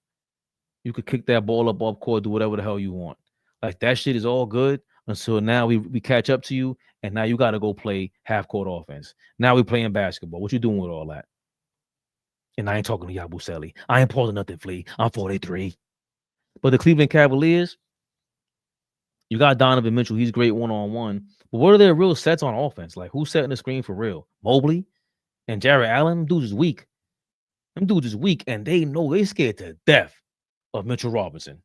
You could kick that ball up court, do whatever the hell you want. Like that shit is all good until now we catch up to you, and now you got to go play half court offense. Now we playing basketball. What you doing with all that? And I ain't talking to Yabusele. I ain't pausing nothing, Flea. I'm 43. But the Cleveland Cavaliers, you got Donovan Mitchell. He's great one-on-one. But what are their real sets on offense? Like, who's setting the screen for real? Mobley and Jarrett Allen? Them dudes is weak. And they know they scared to death of Mitchell Robinson.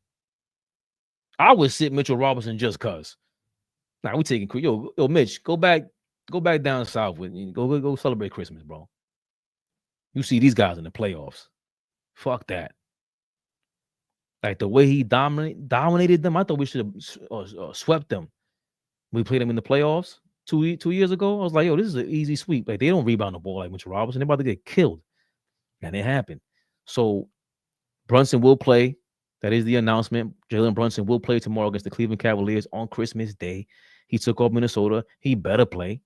I would sit Mitchell Robinson just cuz. Nah, we taking yo Mitch, go back down south with me. Go celebrate Christmas, bro. You see these guys in the playoffs. Fuck that. Like the way he dominated them, I thought we should have swept them. We played them in the playoffs 2 years ago. I was like, yo, this is an easy sweep. Like they don't rebound the ball like Mitchell Robinson. They're about to get killed. And it happened. So Brunson will play. That is the announcement. Jalen Brunson will play tomorrow against the Cleveland Cavaliers on Christmas Day. He took off Minnesota. He better play.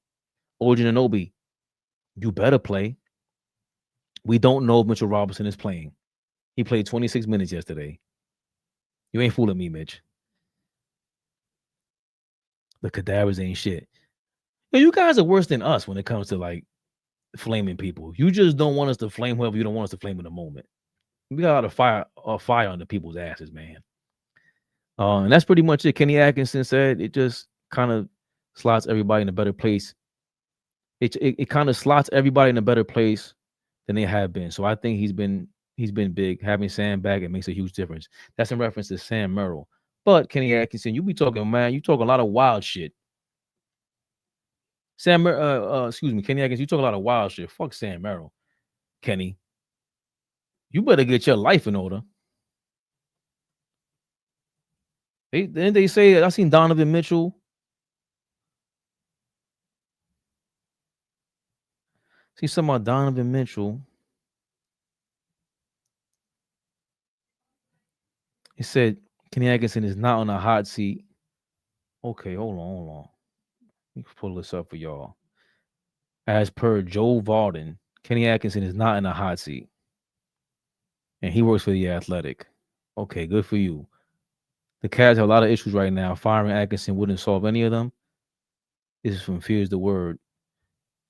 OG Anunoby, you better play. We don't know if Mitchell Robinson is playing. He played 26 minutes yesterday. You ain't fooling me, Mitch. The cadavers ain't shit. You guys are worse than us when it comes to like flaming people. You just don't want us to flame whoever you don't want us to flame in the moment. We got a fire under people's asses, man. And that's pretty much it. Kenny Atkinson said it just kind of slots everybody in a better place. It kind of slots everybody in a better place than they have been. So I think he's been big. Having Sam back, it makes a huge difference. That's in reference to Sam Merrill. But Kenny Atkinson, you be talking, man, you talk a lot of wild shit. Kenny Atkinson, you talk a lot of wild shit. Fuck Sam Merrill, Kenny. You better get your life in order. They say I seen Donovan Mitchell. See something about Donovan Mitchell. He said Kenny Atkinson is not on a hot seat. Okay, hold on. Let me pull this up for y'all. As per Joe Varden, Kenny Atkinson is not in a hot seat. And he works for The Athletic. Okay, good for you. The Cavs have a lot of issues right now. Firing Atkinson wouldn't solve any of them. This is from Fears the Word.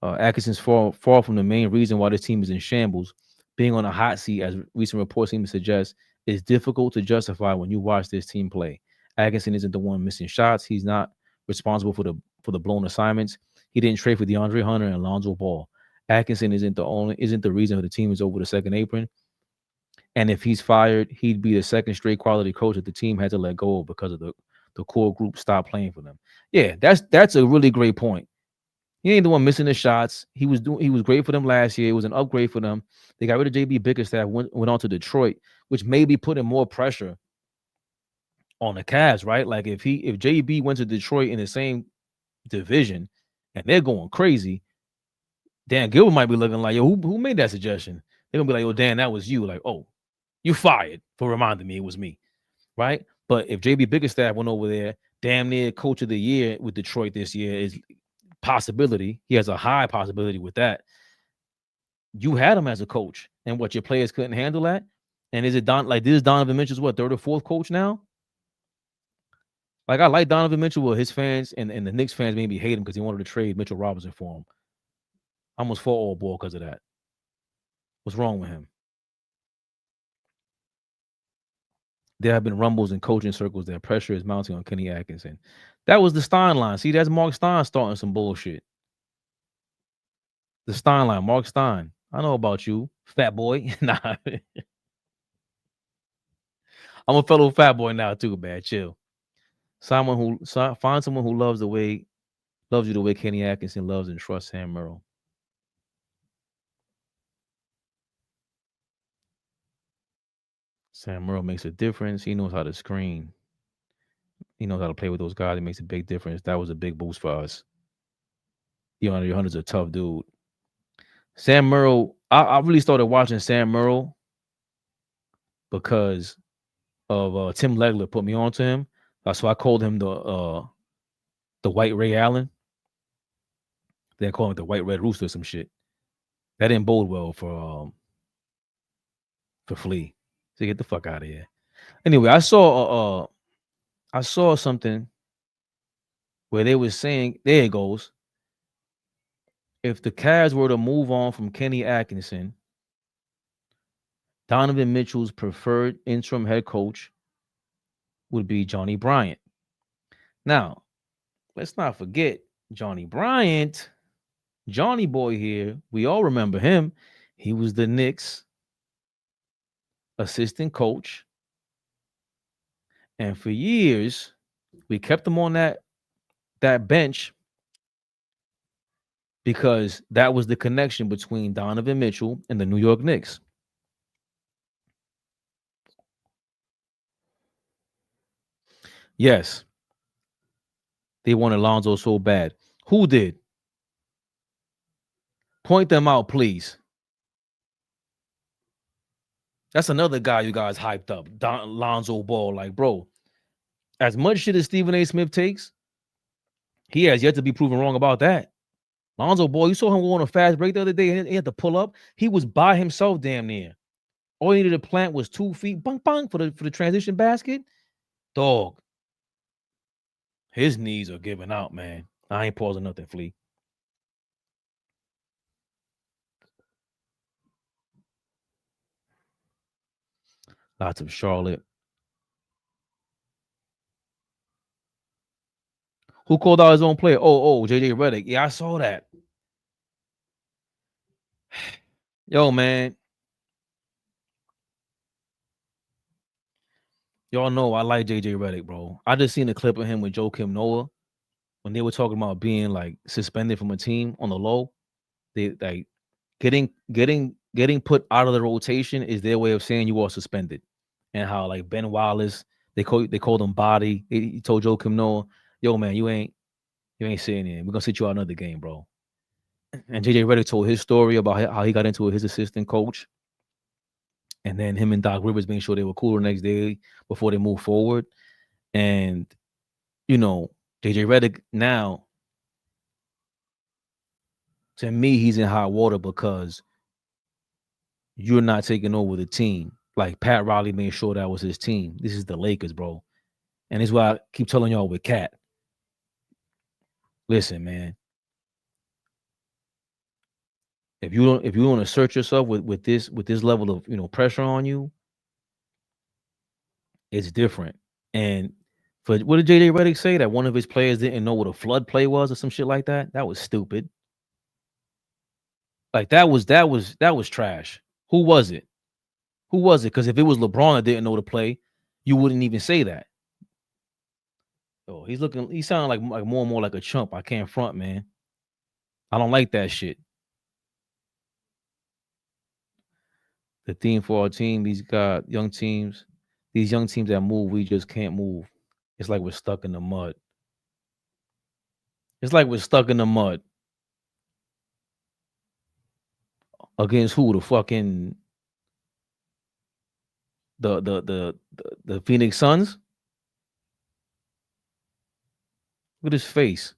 Atkinson's far from the main reason why this team is in shambles. Being on a hot seat, as recent reports seem to suggest, is difficult to justify when you watch this team play. Atkinson isn't the one missing shots. He's not responsible for the blown assignments. He didn't trade for DeAndre Hunter and Alonzo Ball. Atkinson isn't the reason the team is over the second apron. And if he's fired, he'd be the second straight quality coach that the team had to let go of because of the core group stopped playing for them. Yeah, that's a really great point. He ain't the one missing the shots. He was great for them last year. It was an upgrade for them. They got rid of JB Bickerstaff, went on to Detroit, which may be putting more pressure on the Cavs, right? Like if JB went to Detroit in the same division and they're going crazy, Dan Gilbert might be looking like, yo, who made that suggestion? They're gonna be like, oh, Dan, that was you. Like, oh, you fired for reminding me it was me, right? But if JB Bickerstaff went over there, damn near coach of the year with Detroit this year is possibility. He has a high possibility with that. You had him as a coach, and what your players couldn't handle that. And is it this is Donovan Mitchell's what, third or fourth coach now? Like I like Donovan Mitchell, well, his fans and the Knicks fans maybe hate him because he wanted to trade Mitchell Robinson for him. I almost fought AllBall because of that. What's wrong with him? There have been rumbles in coaching circles that pressure is mounting on Kenny Atkinson. That was the Stein line. See, that's Mark Stein starting some bullshit. The Stein line, Mark Stein. I know about you, fat boy. Nah. I'm a fellow fat boy now too, man. Chill. Find someone who loves you the way Kenny Atkinson loves and trusts Sam Merrill. Sam Merrill makes a difference. He knows how to screen. He knows how to play with those guys. It makes a big difference. That was a big boost for us. DeAndre Hunter's a tough dude. Sam Merrill, I really started watching Sam Merrill because of Tim Legler put me on to him. So I called him the White Ray Allen. They call him the White Red Rooster or some shit. That didn't bode well for Flea. So get the fuck out of here. Anyway, I saw something where they were saying, there it goes. If the Cavs were to move on from Kenny Atkinson, Donovan Mitchell's preferred interim head coach would be Johnny Bryant. Now, let's not forget Johnny Bryant, Johnny boy here. We all remember him. He was the Knicks assistant coach. And for years, we kept him on that bench because that was the connection between Donovan Mitchell and the New York Knicks. Yes, they wanted Lonzo so bad. Who did? Point them out, please. That's another guy you guys hyped up, Lonzo Ball. Like, bro, as much shit as Stephen A. Smith takes, he has yet to be proven wrong about that. Lonzo Ball, you saw him go on a fast break the other day, and he had to pull up. He was by himself damn near. All he needed to plant was 2 feet, bang, bang, for the transition basket. Dog. His knees are giving out, man. I ain't pausing nothing, Flea. Lots of Charlotte. Who called out his own player? Oh, JJ Redick. Yeah, I saw that. Yo, man. Y'all know I like JJ Redick, bro. I just seen a clip of him with Joakim Noah when they were talking about being like suspended from a team on the low. They like getting put out of the rotation is their way of saying you are suspended. And how like Ben Wallace, they called him body. He told Joakim Noah, yo, man, you ain't sitting in. We're gonna sit you out another game, bro. And JJ Redick told his story about how he got into his assistant coach. And then him and Doc Rivers making sure they were cool the next day before they move forward. And, you know, JJ Redick now, to me, he's in hot water because you're not taking over the team. Like Pat Riley made sure that was his team. This is the Lakers, bro. And it's why I keep telling y'all with Cat. Listen, man. If you don't assert yourself with this level of pressure on you, it's different. And But what did JJ Redick say? That one of his players didn't know what a flood play was or some shit like that? That was stupid. Like that was trash. Who was it? Who was it? Because if it was LeBron that didn't know the play, you wouldn't even say that. Oh, he sounding like more and more like a chump. I can't front, man. I don't like that shit. The theme for our team, these young teams that move, we just can't move. It's like we're stuck in the mud. It's like we're stuck in the mud. Against who? The fucking the Phoenix Suns? Look at his face.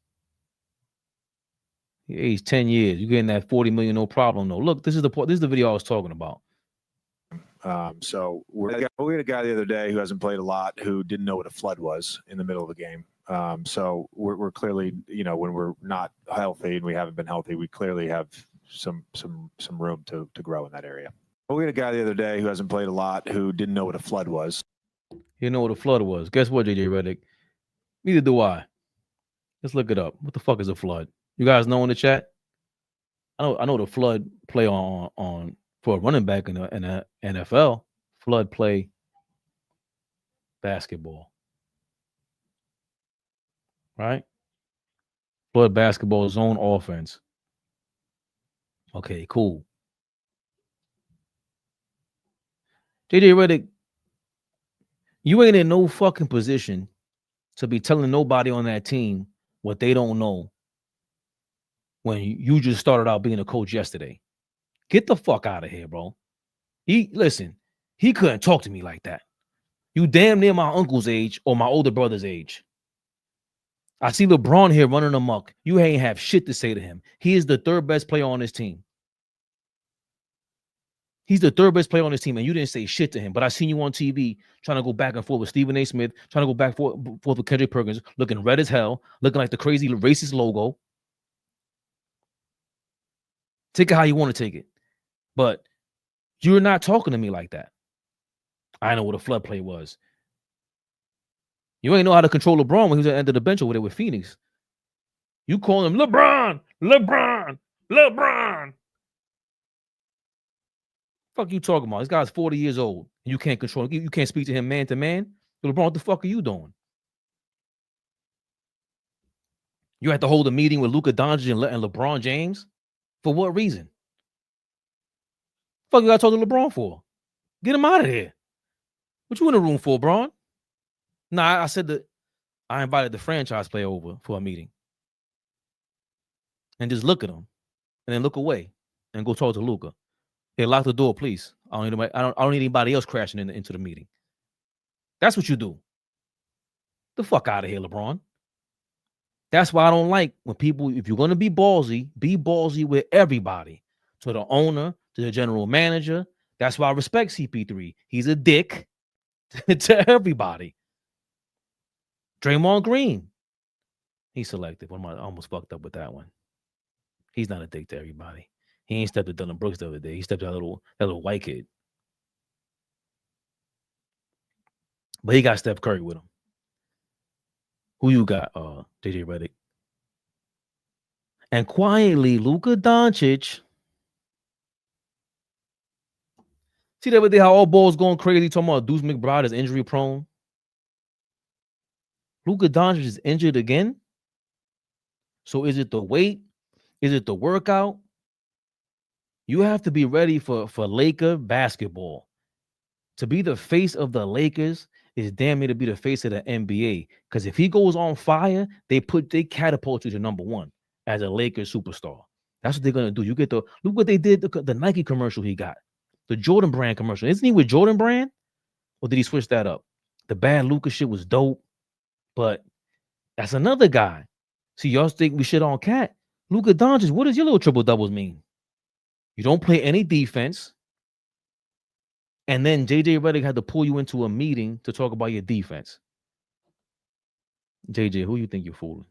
He aged 10 years. You getting that 40 million, no problem. No. Look, this is the video I was talking about. So we had a guy the other day who hasn't played a lot, who didn't know what a flood was in the middle of a game. So we're clearly, when we're not healthy and we haven't been healthy, we clearly have some room to grow in that area. We had a guy the other day who hasn't played a lot, who didn't know what a flood was. He didn't know what a flood was. Guess what, JJ Redick? Neither do I. Let's look it up. What the fuck is a flood? You guys know in the chat? I know the flood play on for a running back in the NFL. Flood play basketball. Right? Flood basketball zone offense. Okay, cool. JJ Redick, you ain't in no fucking position to be telling nobody on that team what they don't know when you just started out being a coach yesterday. Get the fuck out of here, bro. He couldn't talk to me like that. You damn near my uncle's age or my older brother's age. I see LeBron here running amok. You ain't have shit to say to him. He is the third best player on this team. He's the third best player on this team, and you didn't say shit to him. But I seen you on TV trying to go back and forth with Stephen A. Smith, trying to go back and forth with Kendrick Perkins, looking red as hell, looking like the crazy racist logo. Take it how you want to take it. But you're not talking to me like that. I know what a flood play was. You ain't know how to control LeBron when he was at the end of the bench over there with Phoenix. You call him LeBron. Fuck you talking about? This guy's 40 years old. And you can't control him. You can't speak to him man to man. LeBron, what the fuck are you doing? You had to hold a meeting with Luka Doncic and LeBron James? For what reason? Fuck you got to talk to LeBron for? Get him out of here. What you in the room for, Bron? Nah, I said that I invited the franchise player over for a meeting. And just look at him. And then look away. And go talk to Luka. Hey, lock the door, please. I don't need anybody else crashing into the meeting. That's what you do. The fuck out of here, LeBron. That's why I don't like when people, if you're going to be ballsy with everybody. To the owner, to the general manager. That's why I respect CP3. He's a dick to everybody. Draymond Green. He's selective. I almost fucked up with that one. He's not a dick to everybody. He ain't stepped to Dylan Brooks the other day. He stepped to that little white kid. But he got Steph Curry with him. Who you got, JJ Redick? And quietly, Luka Doncic. See that with how all balls going crazy, talking about Deuce McBride is injury prone. Luka Doncic is injured again. So is it the weight? Is it the workout? You have to be ready for Laker basketball. To be the face of the Lakers is damn near to be the face of the NBA. Because if he goes on fire, they catapult you to number one as a Lakers superstar. That's what they're gonna do. You get look what they did, the Nike commercial he got. The Jordan Brand commercial. Isn't he with Jordan Brand? Or did he switch that up? The bad Luka shit was dope. But that's another guy. See, y'all think we shit on Cat. Luka Doncic, what does your little triple doubles mean? You don't play any defense. And then JJ Redick had to pull you into a meeting to talk about your defense. JJ, who you think you're fooling?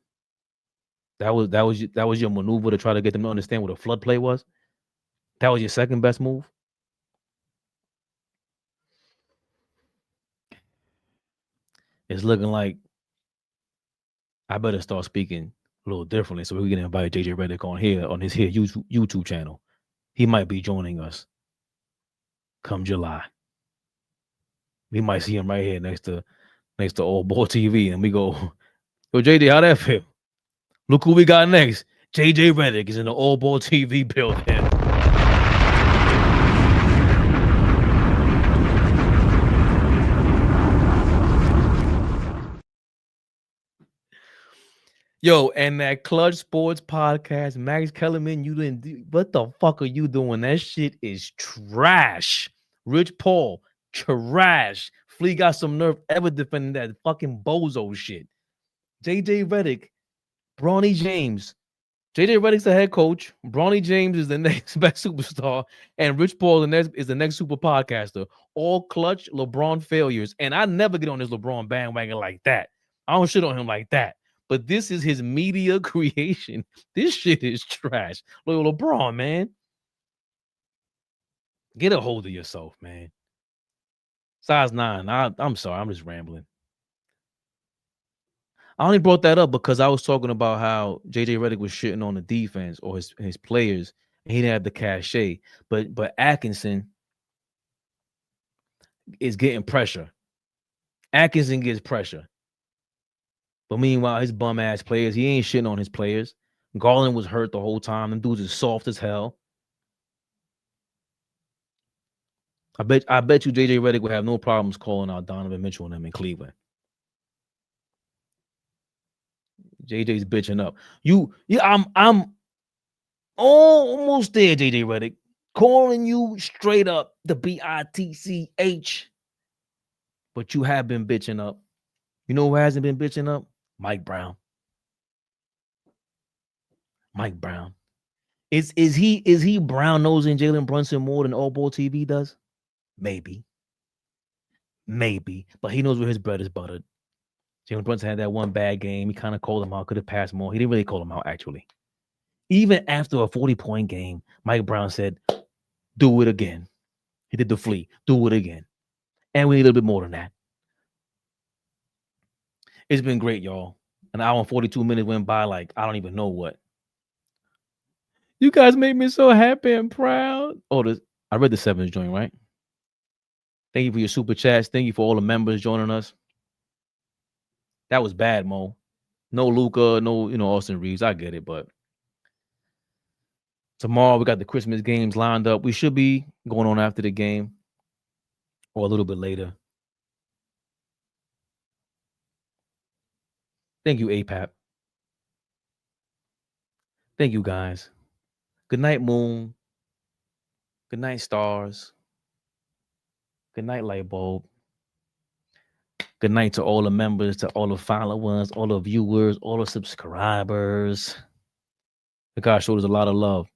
That was your maneuver to try to get them to understand what a flood play was? That was your second best move? It's looking like I better start speaking a little differently so we can invite JJ Redick on here on his YouTube channel. He might be joining us come July. We might see him right here next to AllBall TV, and we go, yo, JJ, how that feel? Look who we got next. JJ Redick is in the AllBall TV building. Yo, and that Clutch Sports podcast, Max Kellerman, you didn't do, what the fuck are you doing? That shit is trash. Rich Paul, trash. Flea got some nerve ever defending that fucking bozo shit. JJ Redick, Bronny James. JJ Redick's the head coach. Bronny James is the next best superstar. And Rich Paul is the next super podcaster. All Clutch LeBron failures. And I never get on this LeBron bandwagon like that. I don't shit on him like that. But this is his media creation. This shit is trash. Look, LeBron, man. Get a hold of yourself, man. Size 9. I'm sorry. I'm just rambling. I only brought that up because I was talking about how JJ Redick was shitting on the defense or his players, and he didn't have the cachet. But Atkinson is getting pressure. Atkinson gets pressure. But meanwhile, his bum ass players, he ain't shitting on his players. Garland was hurt the whole time. Them dudes is soft as hell. I bet you JJ Redick would have no problems calling out Donovan Mitchell and them in Cleveland. JJ's bitching up. I'm almost there, JJ Redick. Calling you straight up the BITCH. But you have been bitching up. You know who hasn't been bitching up? Mike Brown. Mike Brown. Is he brown nosing Jalen Brunson more than AllBall TV does? Maybe. But he knows where his bread is buttered. Jalen Brunson had that one bad game. He kind of called him out, could have passed more. He didn't really call him out, actually. Even after a 40-point game, Mike Brown said, do it again. He did the flea. Do it again. And we need a little bit more than that. It's been great, y'all. An hour and 42 minutes went by like I don't even know what. You guys made me so happy and proud. Oh, I read the 7th joint, right? Thank you for your super chats. Thank you for all the members joining us. That was bad, Mo. No Luka, no, Austin Reeves. I get it, but tomorrow we got the Christmas games lined up. We should be going on after the game or a little bit later. Thank you, APAP. Thank you, guys. Good night, Moon. Good night, Stars. Good night, Lightbulb. Good night to all the members, to all the followers, all the viewers, all the subscribers. The God showed us a lot of love.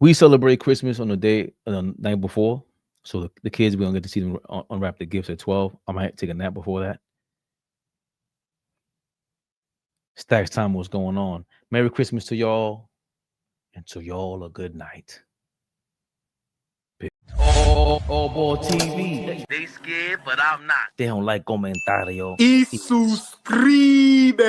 We celebrate Christmas on the night before. So the kids, we don't get to see them unwrap the gifts at 12. I might take a nap before that. Stacks time, what's going on? Merry Christmas to y'all. And to y'all a good night. AllBall TV. They scared, but I'm not. They don't like comentario. Y suscribe.